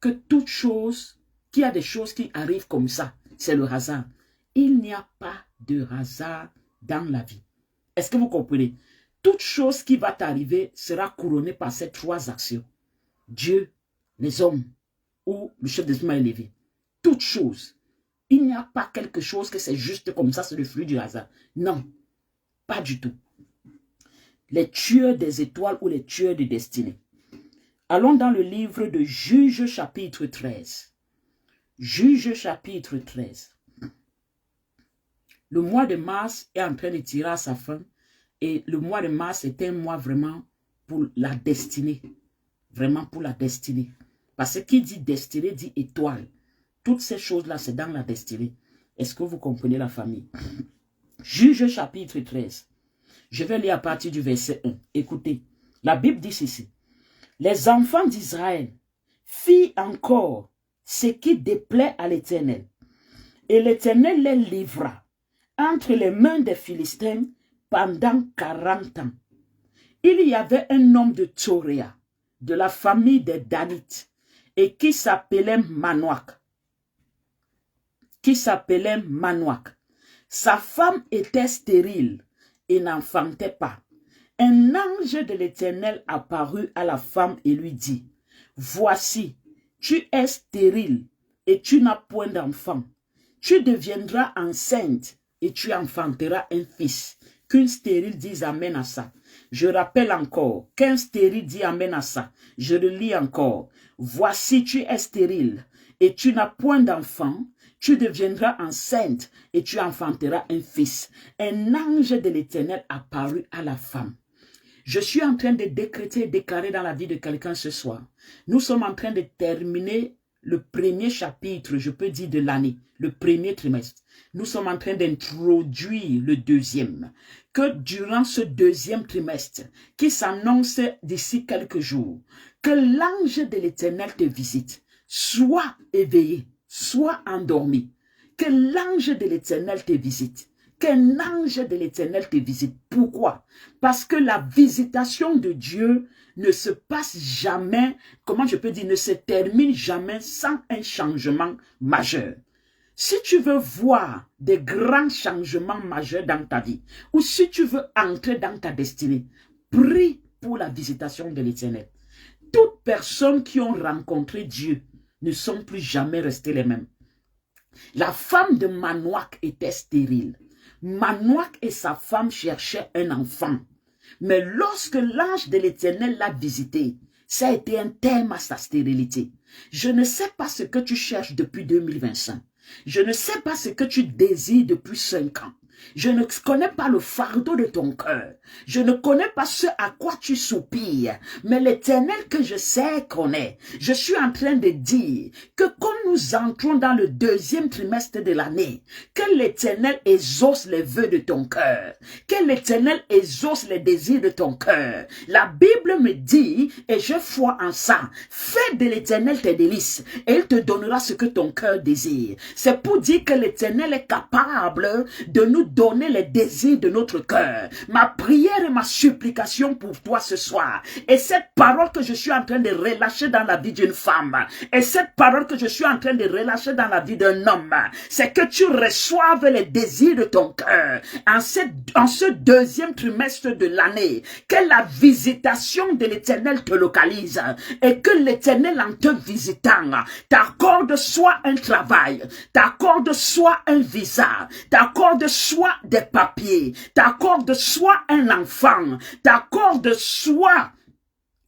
que toute chose, qu'il y a des choses qui arrivent comme ça, c'est le hasard. Il n'y a pas de hasard dans la vie. Est-ce que vous comprenez? Toute chose qui va t'arriver sera couronnée par ces trois actions. Dieu, les hommes ou le chef des esprits mal élevés. Toute chose. Il n'y a pas quelque chose que c'est juste comme ça, c'est le fruit du hasard. Non, pas du tout. Les tueurs des étoiles ou les tueurs de destinée. Allons dans le livre de Juges chapitre 13. Juges chapitre 13. Le mois de mars est en train de tirer à sa fin. Et le mois de mars est un mois vraiment pour la destinée. Vraiment pour la destinée. Parce que qui dit destinée dit étoile. Toutes ces choses-là, c'est dans la destinée. Est-ce que vous comprenez la famille? Juges chapitre 13. Je vais lire à partir du verset 1. Écoutez, la Bible dit ceci. Les enfants d'Israël firent encore ce qui déplaît à l'Éternel. Et l'Éternel les livra entre les mains des Philistins pendant 40 ans. Il y avait un homme de Tsoréa, de la famille des Danites, et qui s'appelait Manoach. Sa femme était stérile et n'enfantait pas. Un ange de l'Éternel apparut à la femme et lui dit, « Voici, tu es stérile et tu n'as point d'enfant. Tu deviendras enceinte et tu enfanteras un fils. » Qu'une stérile dise amen à ça. Je rappelle encore, qu'un stérile dit amen à ça. Je le lis encore. Voici, tu es stérile et tu n'as point d'enfant. Tu deviendras enceinte et tu enfanteras un fils. Un ange de l'Éternel apparut à la femme. Je suis en train de décréter et déclarer dans la vie de quelqu'un ce soir. Nous sommes en train de terminer le premier chapitre, je peux dire, de l'année, le premier trimestre. Nous sommes en train d'introduire le deuxième. Que durant ce deuxième trimestre, qui s'annonce d'ici quelques jours, que l'ange de l'Éternel te visite. Sois éveillé, sois endormi. Que l'ange de l'Éternel te visite. Qu'un ange de l'Éternel te visite. Pourquoi? Parce que la visitation de Dieu ne se passe jamais, comment je peux dire, ne se termine jamais sans un changement majeur. Si tu veux voir des grands changements majeurs dans ta vie, ou si tu veux entrer dans ta destinée, prie pour la visitation de l'Éternel. Toutes personnes qui ont rencontré Dieu ne sont plus jamais restées les mêmes. La femme de Manoach était stérile. Manoach et sa femme cherchaient un enfant. Mais lorsque l'ange de l'Éternel l'a visité, ça a été un thème à sa stérilité. Je ne sais pas ce que tu cherches depuis 2025. Je ne sais pas ce que tu désires depuis 5 ans. Je ne connais pas le fardeau de ton cœur. Je ne connais pas ce à quoi tu soupires. Mais l'Éternel que je sais connaît. Je suis en train de dire que comme nous entrons dans le deuxième trimestre de l'année, que l'Éternel exauce les vœux de ton cœur. Que l'Éternel exauce les désirs de ton cœur. La Bible me dit, et je crois en ça, fais de l'Éternel tes délices et il te donnera ce que ton cœur désire. C'est pour dire que l'Éternel est capable de nous donner les désirs de notre cœur. Ma prière et ma supplication pour toi ce soir, et cette parole que je suis en train de relâcher dans la vie d'une femme, et cette parole que je suis en train de relâcher dans la vie d'un homme, c'est que tu reçoives les désirs de ton cœur en ce deuxième trimestre de l'année, que la visitation de l'Éternel te localise, et que l'Éternel en te visitant t'accorde soit un travail, t'accorde soit un visa, t'accorde soit des papiers, t'accorde soit un enfant, t'accorde soit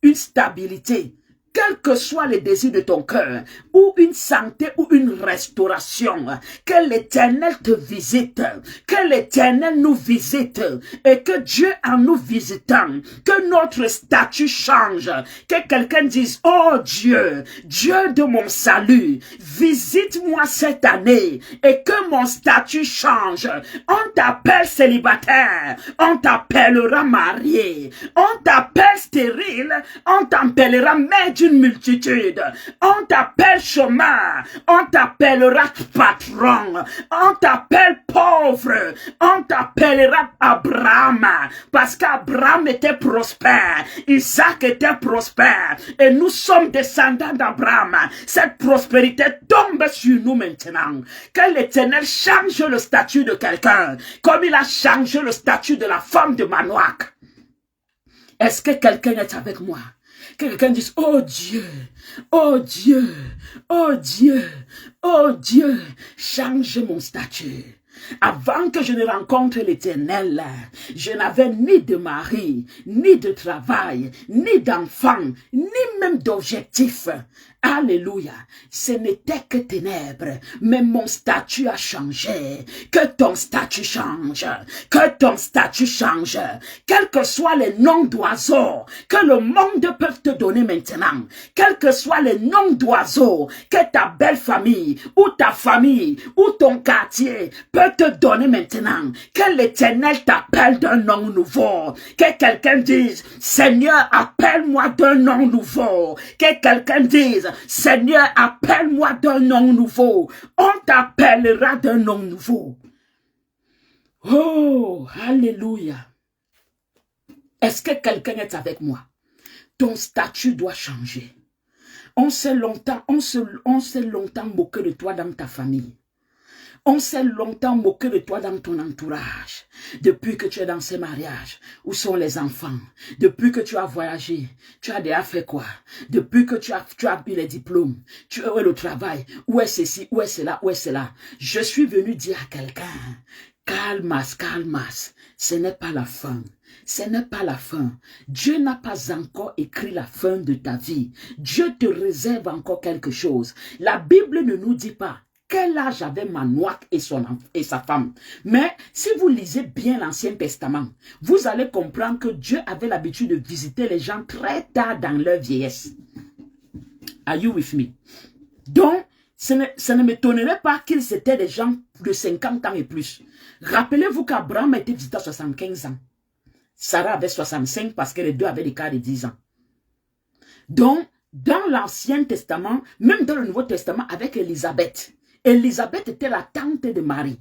une stabilité, quels que soient les désirs de ton cœur, ou une santé ou une restauration, que l'Éternel te visite, que l'Éternel nous visite, et que Dieu en nous visitant, que notre statut change, que quelqu'un dise, oh Dieu, Dieu de mon salut, visite-moi cette année, et que mon statut change. On t'appelle célibataire, on t'appellera marié, on t'appelle stérile, on t'appellera maître d'une multitude, on t'appelle chômeur, on t'appellera patron, on t'appelle pauvre, on t'appellera Abraham, parce qu'Abraham était prospère, Isaac était prospère, et nous sommes descendants d'Abraham. Cette prospérité tombe sur nous maintenant. Que l'Éternel change le statut de quelqu'un, comme il a changé le statut de la femme de Manoach. Est-ce que quelqu'un est avec moi? Que quelqu'un dise, oh Dieu, oh Dieu, oh Dieu, oh Dieu, change mon statut. Avant que je ne rencontre l'Éternel, je n'avais ni de mari, ni de travail, ni d'enfant, ni même d'objectif. Alléluia. Ce n'était que ténèbres, mais mon statut a changé. Que ton statut change. Que ton statut change. Quels que soient les noms d'oiseaux que le monde peut te donner maintenant, quels que soient les noms d'oiseaux que ta belle famille, ou ta famille, ou ton quartier peut te donner maintenant, que l'Éternel t'appelle d'un nom nouveau. Que quelqu'un dise, Seigneur, appelle-moi d'un nom nouveau. Que quelqu'un dise, Seigneur, appelle-moi d'un nom nouveau. On t'appellera d'un nom nouveau. Oh, alléluia. Est-ce que quelqu'un est avec moi? Ton statut doit changer. On s'est longtemps moqué de toi dans ta famille. On s'est longtemps moqué de toi dans ton entourage. Depuis que tu es dans ces mariages, où sont les enfants? Depuis que tu as voyagé, tu as déjà fait quoi? Depuis que tu as eu les diplômes, où est le travail? Où est ceci? Où est cela? Où est cela? Je suis venu dire à quelqu'un, calmas, calmas, ce n'est pas la fin. Ce n'est pas la fin. Dieu n'a pas encore écrit la fin de ta vie. Dieu te réserve encore quelque chose. La Bible ne nous dit pas quel âge avait Manoach et sa femme. Mais si vous lisez bien l'Ancien Testament, vous allez comprendre que Dieu avait l'habitude de visiter les gens très tard dans leur vieillesse. Are you with me? Donc, ce ne m'étonnerait pas qu'ils étaient des gens de 50 ans et plus. Rappelez-vous qu'Abraham a été visité à 75 ans. Sarah avait 65 parce que les deux avaient l'écart de 10 ans. Donc, dans l'Ancien Testament, même dans le Nouveau Testament avec Élisabeth, Élisabeth était la tante de Marie.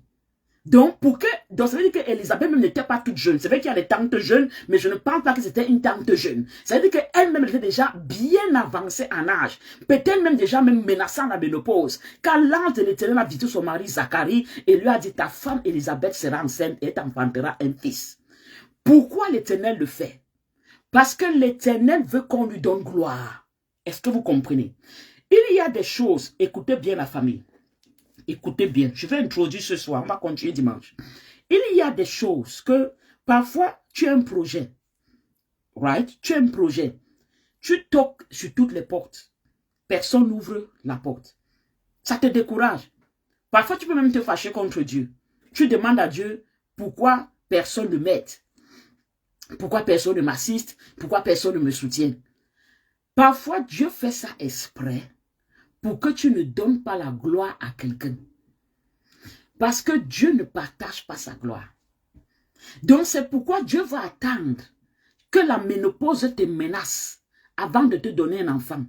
Donc, ça veut dire qu'Élisabeth même n'était pas toute jeune. C'est vrai qu'il y a des tantes jeunes, mais je ne pense pas que c'était une tante jeune. Ça veut dire qu'elle-même était déjà bien avancée en âge. Peut-être même déjà menaçant la ménopause. Quand l'ange de l'Éternel a visité son mari Zacharie et lui a dit, ta femme Élisabeth sera enceinte et t'enfantera un fils. Pourquoi l'Éternel le fait? Parce que l'Éternel veut qu'on lui donne gloire. Est-ce que vous comprenez? Il y a des choses, écoutez bien la famille. Écoutez bien, je vais introduire ce soir, on va continuer dimanche. Il y a des choses que, parfois, tu as un projet. Right? Tu as un projet. Tu toques sur toutes les portes. Personne n'ouvre la porte. Ça te décourage. Parfois, tu peux même te fâcher contre Dieu. Tu demandes à Dieu pourquoi personne ne m'aide. Pourquoi personne ne m'assiste? Pourquoi personne ne me soutient? Parfois, Dieu fait ça exprès pour que tu ne donnes pas la gloire à quelqu'un. Parce que Dieu ne partage pas sa gloire. Donc c'est pourquoi Dieu va attendre que la ménopause te menace avant de te donner un enfant.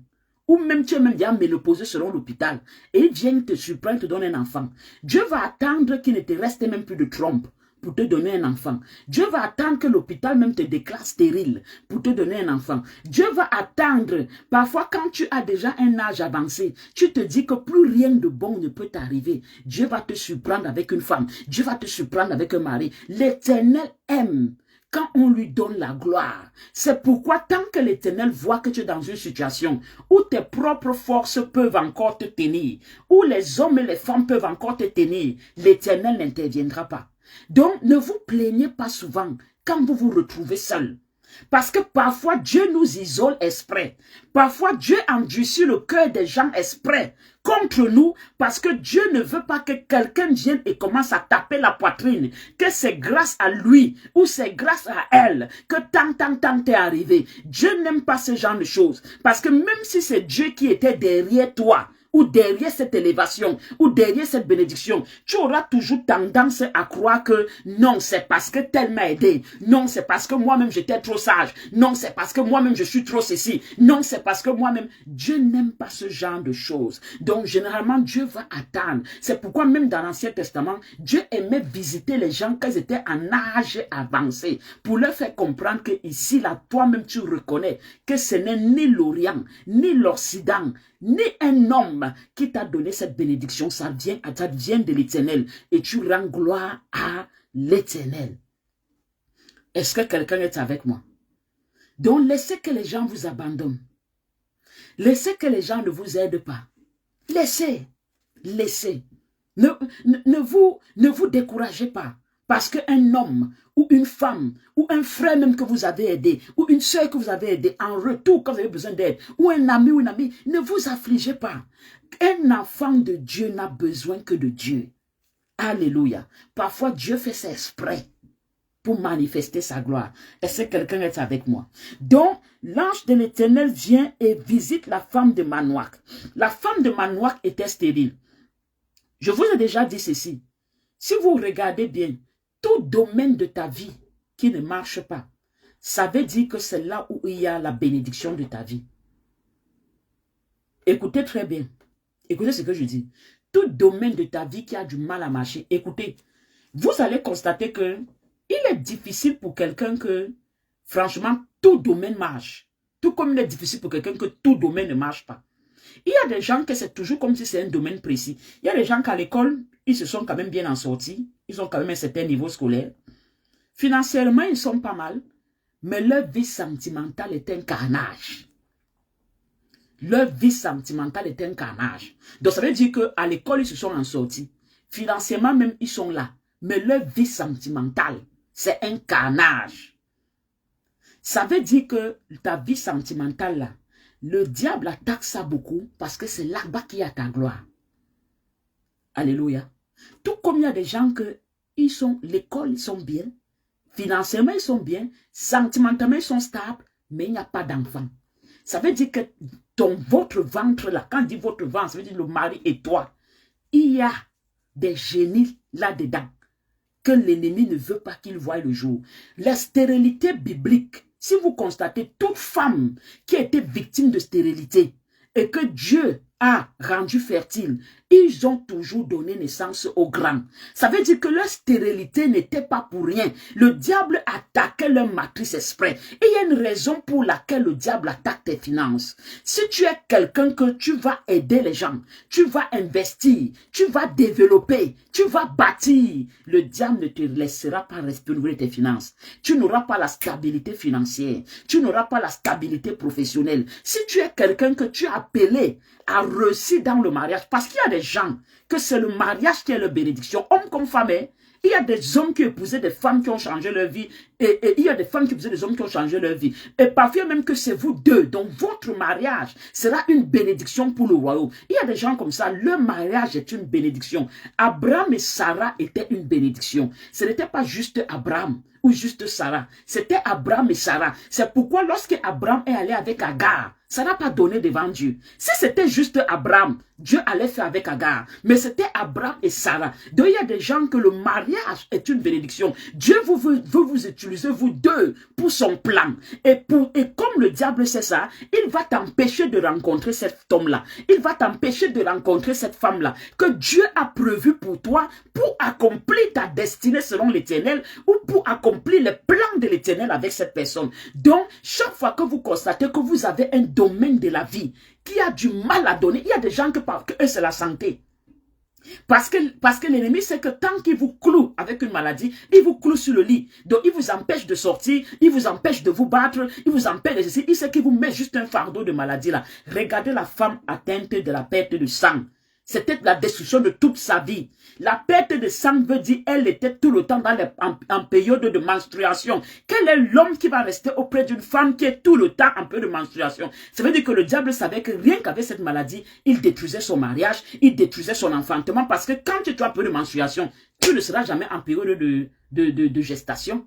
Ou même tu es même déjà ménopausé selon l'hôpital. Et il vient te surprendre, te donner un enfant. Dieu va attendre qu'il ne te reste même plus de trompe pour te donner un enfant. Dieu va attendre que l'hôpital même te déclare stérile pour te donner un enfant. Dieu va attendre, parfois quand tu as déjà un âge avancé, tu te dis que plus rien de bon ne peut t'arriver. Dieu va te surprendre avec une femme. Dieu va te surprendre avec un mari. L'Éternel aime quand on lui donne la gloire. C'est pourquoi tant que l'Éternel voit que tu es dans une situation où tes propres forces peuvent encore te tenir, où les hommes et les femmes peuvent encore te tenir, l'Éternel n'interviendra pas. Donc, ne vous plaignez pas souvent quand vous vous retrouvez seul. Parce que parfois, Dieu nous isole exprès. Parfois, Dieu endurcit le cœur des gens exprès contre nous parce que Dieu ne veut pas que quelqu'un vienne et commence à taper la poitrine. Que c'est grâce à lui ou c'est grâce à elle que tant est arrivé. Dieu n'aime pas ce genre de choses. Parce que même si c'est Dieu qui était derrière toi, ou derrière cette élévation, ou derrière cette bénédiction, tu auras toujours tendance à croire que non, c'est parce que tel m'a aidé, non, c'est parce que moi-même j'étais trop sage, non, c'est parce que moi-même je suis trop ceci, non, c'est parce que moi-même, Dieu n'aime pas ce genre de choses. Donc, généralement, Dieu va attendre. C'est pourquoi même dans l'Ancien Testament, Dieu aimait visiter les gens quand ils étaient en âge avancé, pour leur faire comprendre que ici, là, toi-même, tu reconnais que ce n'est ni l'Orient, ni l'Occident, ni un homme qui t'a donné cette bénédiction, ça vient de l'Éternel. Et tu rends gloire à l'Éternel. Est-ce que quelqu'un est avec moi? Donc laissez que les gens vous abandonnent. Laissez que les gens ne vous aident pas. Laissez. Ne vous découragez pas. Parce qu'un homme ou une femme ou un frère même que vous avez aidé ou une soeur que vous avez aidé en retour quand vous avez besoin d'aide ou un ami ou une amie, ne vous affligez pas. Un enfant de Dieu n'a besoin que de Dieu. Alléluia. Parfois Dieu fait ça exprès pour manifester sa gloire. Est-ce que quelqu'un est avec moi? Donc, l'ange de l'Éternel vient et visite la femme de Manoach. La femme de Manoach était stérile. Je vous ai déjà dit ceci. Si vous regardez bien, tout domaine de ta vie qui ne marche pas, ça veut dire que c'est là où il y a la bénédiction de ta vie. Écoutez très bien. Écoutez ce que je dis. Tout domaine de ta vie qui a du mal à marcher, écoutez, vous allez constater que il est difficile pour quelqu'un que, franchement, tout domaine marche. Tout comme il est difficile pour quelqu'un que tout domaine ne marche pas. Il y a des gens que c'est toujours comme si c'est un domaine précis. Il y a des gens qu'à l'école, ils se sont quand même bien en sortis. Ils ont quand même un certain niveau scolaire. Financièrement, ils sont pas mal. Mais leur vie sentimentale est un carnage. Leur vie sentimentale est un carnage. Donc ça veut dire qu'à l'école, ils se sont en sortis. Financièrement même, ils sont là. Mais leur vie sentimentale, c'est un carnage. Ça veut dire que ta vie sentimentale là, le diable attaque ça beaucoup parce que c'est là-bas qu'il y a ta gloire. Alléluia. Tout comme il y a des gens que l'école, ils sont bien, financièrement, ils sont bien, sentimentalement, ils sont stables, mais il n'y a pas d'enfant. Ça veut dire que votre ventre là, quand on dit votre ventre, ça veut dire le mari et toi, il y a des génies là-dedans que l'ennemi ne veut pas qu'il voie le jour. La stérilité biblique, si vous constatez toute femme qui a été victime de stérilité et que Dieu a rendu fertile, ils ont toujours donné naissance aux grands. Ça veut dire que leur stérilité n'était pas pour rien. Le diable attaquait leur matrice exprès. Et il y a une raison pour laquelle le diable attaque tes finances. Si tu es quelqu'un que tu vas aider les gens, tu vas investir, tu vas développer, tu vas bâtir, le diable ne te laissera pas respirer tes finances. Tu n'auras pas la stabilité financière. Tu n'auras pas la stabilité professionnelle. Si tu es quelqu'un que tu as appelé à réussir dans le mariage, parce qu'il y a des gens que c'est le mariage qui est leur bénédiction, homme comme femme. Il y a des hommes qui épousaient des femmes qui ont changé leur vie, et il y a des femmes qui épousaient des hommes qui ont changé leur vie. Et parfois même que c'est vous deux, donc votre mariage sera une bénédiction pour le royaume. Il y a des gens comme ça, leur mariage est une bénédiction. Abraham et Sarah étaient une bénédiction. Ce n'était pas juste Abraham ou juste Sarah, c'était Abraham et Sarah. C'est pourquoi lorsque Abraham est allé avec Agar, ça n'a pas donné devant Dieu. Si c'était juste Abraham, Dieu allait faire avec Agar. Mais c'était Abraham et Sarah. Donc il y a des gens que le mariage est une bénédiction. Dieu veut vous utiliser, vous deux, pour son plan. Et comme le diable sait ça, il va t'empêcher de rencontrer cet homme-là. Il va t'empêcher de rencontrer cette femme-là. Que Dieu a prévu pour toi, pour accomplir ta destinée selon l'Éternel, ou pour accomplir le plan de l'Éternel avec cette personne. Donc, chaque fois que vous constatez que vous avez un domaine de la vie qui a du mal à donner, il y a des gens que eux c'est la santé. Parce que l'ennemi sait que tant qu'il vous cloue avec une maladie, il vous cloue sur le lit. Donc il vous empêche de sortir, il vous empêche de vous battre, il vous empêche de ceci. Il sait qu'il vous met juste un fardeau de maladie là. Regardez la femme atteinte de la perte de sang. C'était la destruction de toute sa vie. La perte de sang veut dire elle était tout le temps en période de menstruation. Quel est l'homme qui va rester auprès d'une femme qui est tout le temps en période de menstruation? Ça veut dire que le diable savait que rien qu'avec cette maladie, il détruisait son mariage, il détruisait son enfantement. Parce que quand tu es en période de menstruation, tu ne seras jamais en période de gestation.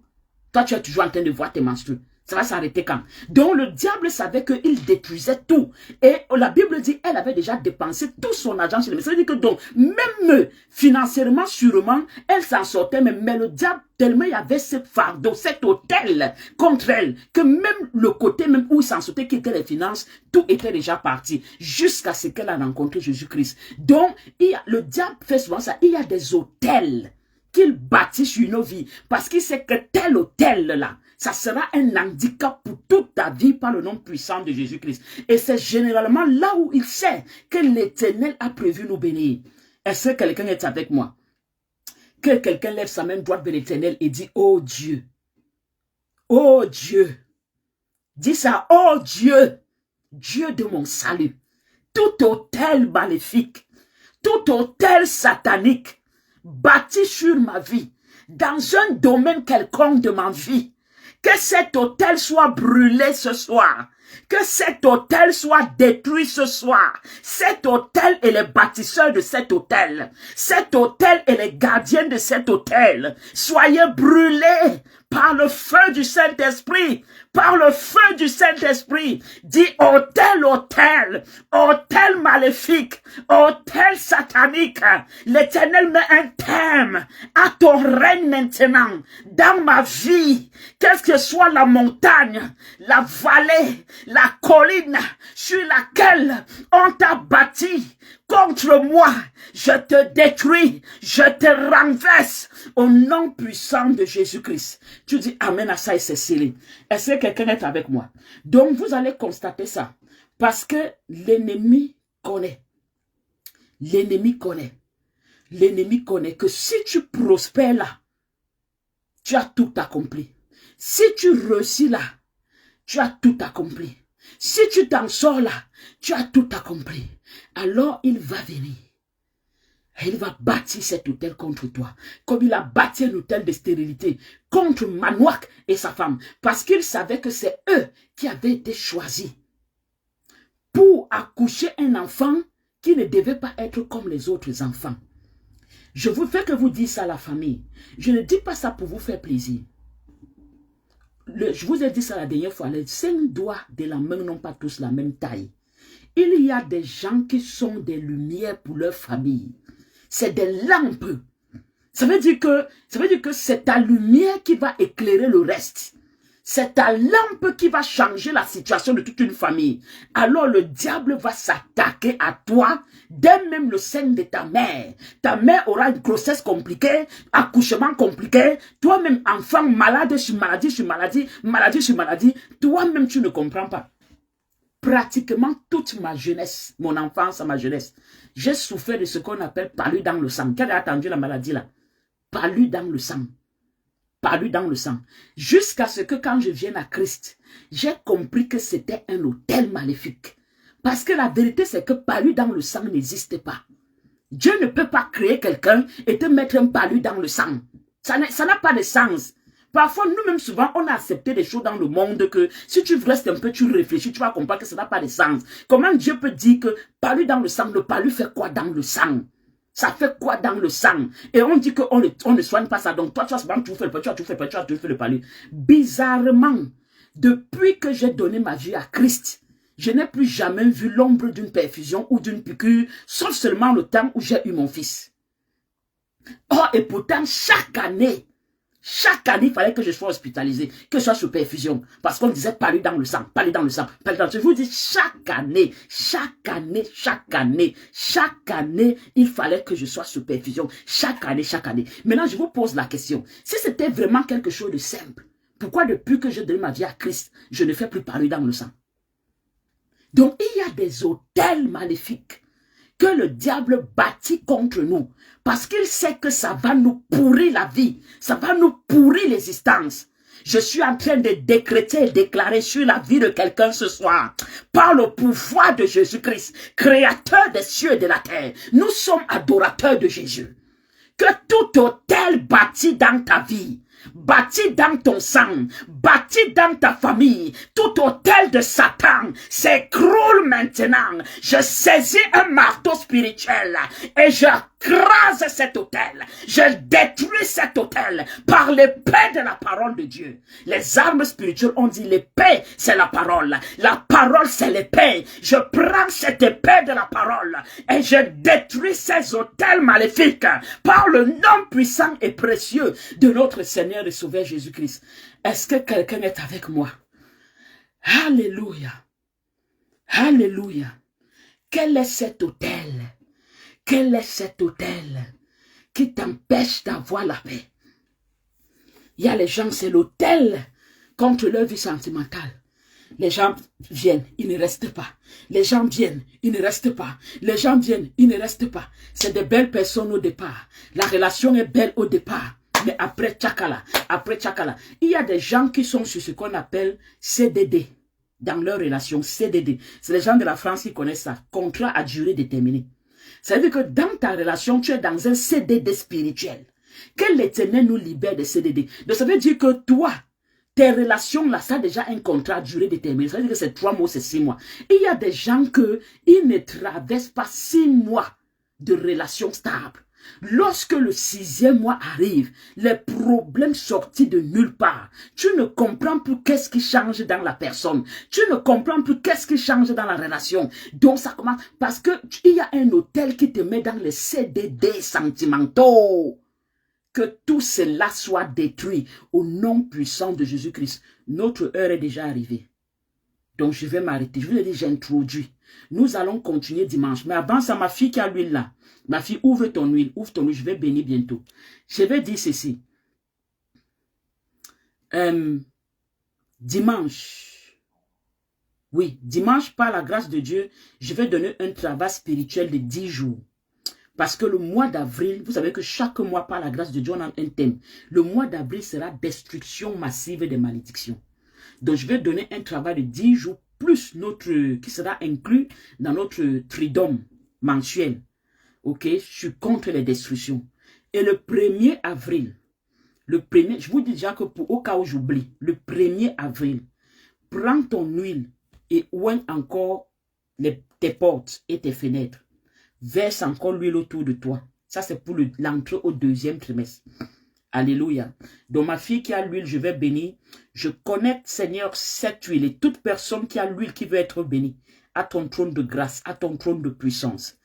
Toi, tu es toujours en train de voir tes menstrues. Ça va s'arrêter quand? Donc le diable savait qu'il détruisait tout. Et la Bible dit elle avait déjà dépensé tout son argent chez lui. Ça veut dire que donc, même financièrement, sûrement, elle s'en sortait. Mais le diable, tellement il y avait ce fardeau, cet hôtel contre elle, que même le côté même où il s'en sortait, qui était les finances, tout était déjà parti. Jusqu'à ce qu'elle a rencontré Jésus-Christ. Donc, le diable fait souvent ça. Il y a des hôtels qu'il bâtit sur nos vies. Parce qu'il sait que tel hôtel-là, ça sera un handicap pour toute ta vie par le nom puissant de Jésus-Christ. Et c'est généralement là où il sait que l'Éternel a prévu nous bénir. Est-ce que quelqu'un est avec moi? Que quelqu'un lève sa main droite de l'Éternel et dit, oh Dieu, dis ça, oh Dieu, Dieu de mon salut, tout autel maléfique, tout autel satanique, bâti sur ma vie, dans un domaine quelconque de ma vie, que cet autel soit brûlé ce soir, que cet autel soit détruit ce soir. Cet autel et les bâtisseurs de cet autel, cet autel et les gardiens de cet autel, soyez brûlés par le feu du Saint-Esprit, par le feu du Saint-Esprit. Dis autel, autel, autel maléfique, autel satanique. L'Éternel met un terme à ton règne maintenant, dans ma vie, quelle que soit la montagne, la vallée, la colline sur laquelle on t'a bâti contre moi, je te détruis, je te renverse au nom puissant de Jésus-Christ. Tu dis amen à ça et c'est scellé. Est-ce que quelqu'un est avec moi? Donc vous allez constater ça. Parce que l'ennemi connaît. L'ennemi connaît. L'ennemi connaît que si tu prospères là, tu as tout accompli. Si tu réussis là, tu as tout accompli. Si tu t'en sors là, tu as tout accompli. Alors il va venir. Il va bâtir cet autel contre toi. Comme il a bâti un autel de stérilité contre Manoach et sa femme. Parce qu'il savait que c'est eux qui avaient été choisis pour accoucher un enfant qui ne devait pas être comme les autres enfants. Je vous fais que vous dites ça à la famille. Je ne dis pas ça pour vous faire plaisir. Je vous ai dit ça la dernière fois. Les 5 doigts de la main n'ont pas tous la même taille. Il y a des gens qui sont des lumières pour leur famille. C'est des lampes. Ça veut dire que c'est ta lumière qui va éclairer le reste. C'est ta lampe qui va changer la situation de toute une famille. Alors le diable va s'attaquer à toi dès même le sein de ta mère. Ta mère aura une grossesse compliquée, accouchement compliqué. Toi-même, enfant malade sur maladie sur maladie, maladie sur maladie. Toi-même, tu ne comprends pas. Pratiquement toute ma jeunesse, mon enfance à ma jeunesse, j'ai souffert de ce qu'on appelle palu dans le sang. Qui a attendu la maladie là? Palu dans le sang. Palu dans le sang. Jusqu'à ce que quand je vienne à Christ, j'ai compris que c'était un autel maléfique. Parce que la vérité, c'est que palu dans le sang n'existe pas. Dieu ne peut pas créer quelqu'un et te mettre un palu dans le sang. Ça n'a pas de sens. Parfois, nous-mêmes, souvent, on a accepté des choses dans le monde que si tu restes un peu, tu réfléchis, tu vas comprendre que ça n'a pas de sens. Comment Dieu peut dire que palu dans le sang, le palu fait quoi dans le sang? Ça fait quoi dans le sang? Et on dit qu'on ne soigne pas ça. Donc toi, tu vas tout faire le palu. Bizarrement, depuis que j'ai donné ma vie à Christ, je n'ai plus jamais vu l'ombre d'une perfusion ou d'une piqûre, sauf seulement le temps où j'ai eu mon fils. Oh, et pourtant, chaque année, il fallait que je sois hospitalisé, que je sois sous perfusion. Parce qu'on disait palu dans le sang, palu dans le sang, palu dans le sang. Je vous dis, chaque année, il fallait que je sois sous perfusion. Chaque année. Maintenant, je vous pose la question. Si c'était vraiment quelque chose de simple, pourquoi depuis que j'ai donné ma vie à Christ, je ne fais plus palu dans le sang? Donc, il y a des autels maléfiques que le diable bâtit contre nous. Parce qu'il sait que ça va nous pourrir la vie. Ça va nous pourrir l'existence. Je suis en train de décréter et déclarer sur la vie de quelqu'un ce soir. Par le pouvoir de Jésus-Christ, créateur des cieux et de la terre. Nous sommes adorateurs de Jésus. Que tout autel bâti dans ta vie, bâti dans ton sang, bâti dans ta famille, tout autel de Satan s'écroule maintenant. Je saisis un marteau spirituel et je crase cet autel. Je détruis cet autel par l'épée de la parole de Dieu. Les armes spirituelles ont dit l'épée c'est la parole. La parole c'est l'épée. Je prends cette épée de la parole et je détruis ces autels maléfiques par le nom puissant et précieux de notre Seigneur et Sauveur Jésus-Christ. Est-ce que quelqu'un est avec moi? Alléluia. Alléluia. Quel est cet autel? Quel est cet autel qui t'empêche d'avoir la paix? Il y a les gens, c'est l'autel contre leur vie sentimentale. Les gens viennent, ils ne restent pas. Les gens viennent, ils ne restent pas. Les gens viennent, ils ne restent pas. C'est de belles personnes au départ. La relation est belle au départ. Mais après tchakala, il y a des gens qui sont sur ce qu'on appelle CDD. dans leur relation, CDD. C'est les gens de la France qui connaissent ça. Contrat à durée déterminée. Ça veut dire que dans ta relation, tu es dans un CDD spirituel. Que l'Éternel nous libère de CDD. Donc ça veut dire que toi, tes relations là, ça a déjà un contrat à durée déterminée. Ça veut dire que c'est 3 mois, c'est 6 mois. Et il y a des gens ils ne traversent pas 6 mois de relations stables. Lorsque le 6e mois arrive, les problèmes sortis de nulle part, tu ne comprends plus qu'est-ce qui change dans la personne. Tu ne comprends plus qu'est-ce qui change dans la relation. Donc ça commence parce que il y a un hôtel qui te met dans les CDD sentimentaux. Que tout cela soit détruit au nom puissant de Jésus-Christ. Notre heure est déjà arrivée. Donc je vais m'arrêter. Je vous ai dit, j'introduis. Nous allons continuer dimanche. Mais avant ça, ma fille qui a l'huile là. Ma fille, ouvre ton huile. Ouvre ton huile. Je vais bénir bientôt. Je vais dire ceci. Dimanche. Oui, dimanche, par la grâce de Dieu, je vais donner un travail spirituel de 10 jours. Parce que le mois d'avril, vous savez que chaque mois, par la grâce de Dieu, on a un thème. Le mois d'avril sera destruction massive des malédictions. Donc, je vais donner un travail de 10 jours, plus qui sera inclus dans notre tridome mensuel. Ok, je suis contre les destructions. Et le 1er avril, je vous dis déjà que au cas où j'oublie, le 1er avril, prends ton huile et oigne encore tes portes et tes fenêtres. Verse encore l'huile autour de toi. Ça, c'est pour l'entrée au 2e trimestre. Alléluia. Donc, ma fille qui a l'huile, je vais bénir. Je connecte, Seigneur, cette huile et toute personne qui a l'huile qui veut être bénie à ton trône de grâce, à ton trône de puissance.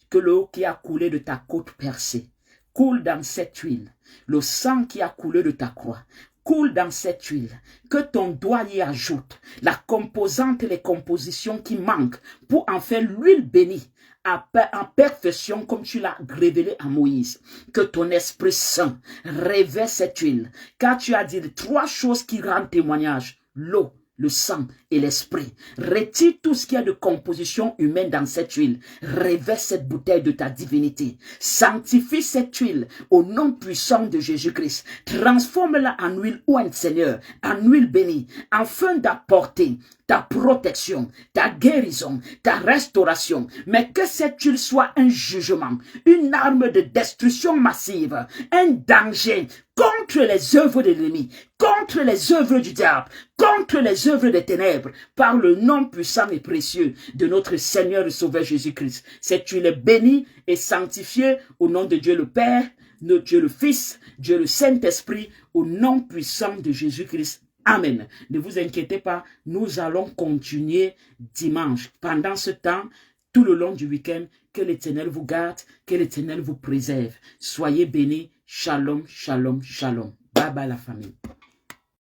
Que l'eau qui a coulé de ta côte percée coule dans cette huile. Le sang qui a coulé de ta croix coule dans cette huile. Que ton doigt y ajoute la composante et les compositions qui manquent pour en faire l'huile bénie en perfection comme tu l'as révélé à Moïse. Que ton Esprit Saint révèle cette huile. Car tu as dit 3 choses qui rendent témoignage. L'eau, le sang et l'esprit. Retire tout ce qu'il y a de composition humaine dans cette huile. Révèle cette bouteille de ta divinité. Sanctifie cette huile au nom puissant de Jésus-Christ. Transforme-la en huile ointe, Seigneur, en huile bénie, afin d'apporter ta protection, ta guérison, ta restauration. Mais que cette huile soit un jugement, une arme de destruction massive, un danger contre les œuvres de l'ennemi, contre les œuvres du diable, contre les œuvres des ténèbres, par le nom puissant et précieux de notre Seigneur et Sauveur Jésus-Christ. Cette huile est bénie et sanctifiée au nom de Dieu le Père, de Dieu le Fils, Dieu le Saint-Esprit, au nom puissant de Jésus-Christ. Amen. Ne vous inquiétez pas, nous allons continuer dimanche. Pendant ce temps, tout le long du week-end, que l'Éternel vous garde, que l'Éternel vous préserve. Soyez bénis. Shalom, shalom, shalom. Bye bye la famille.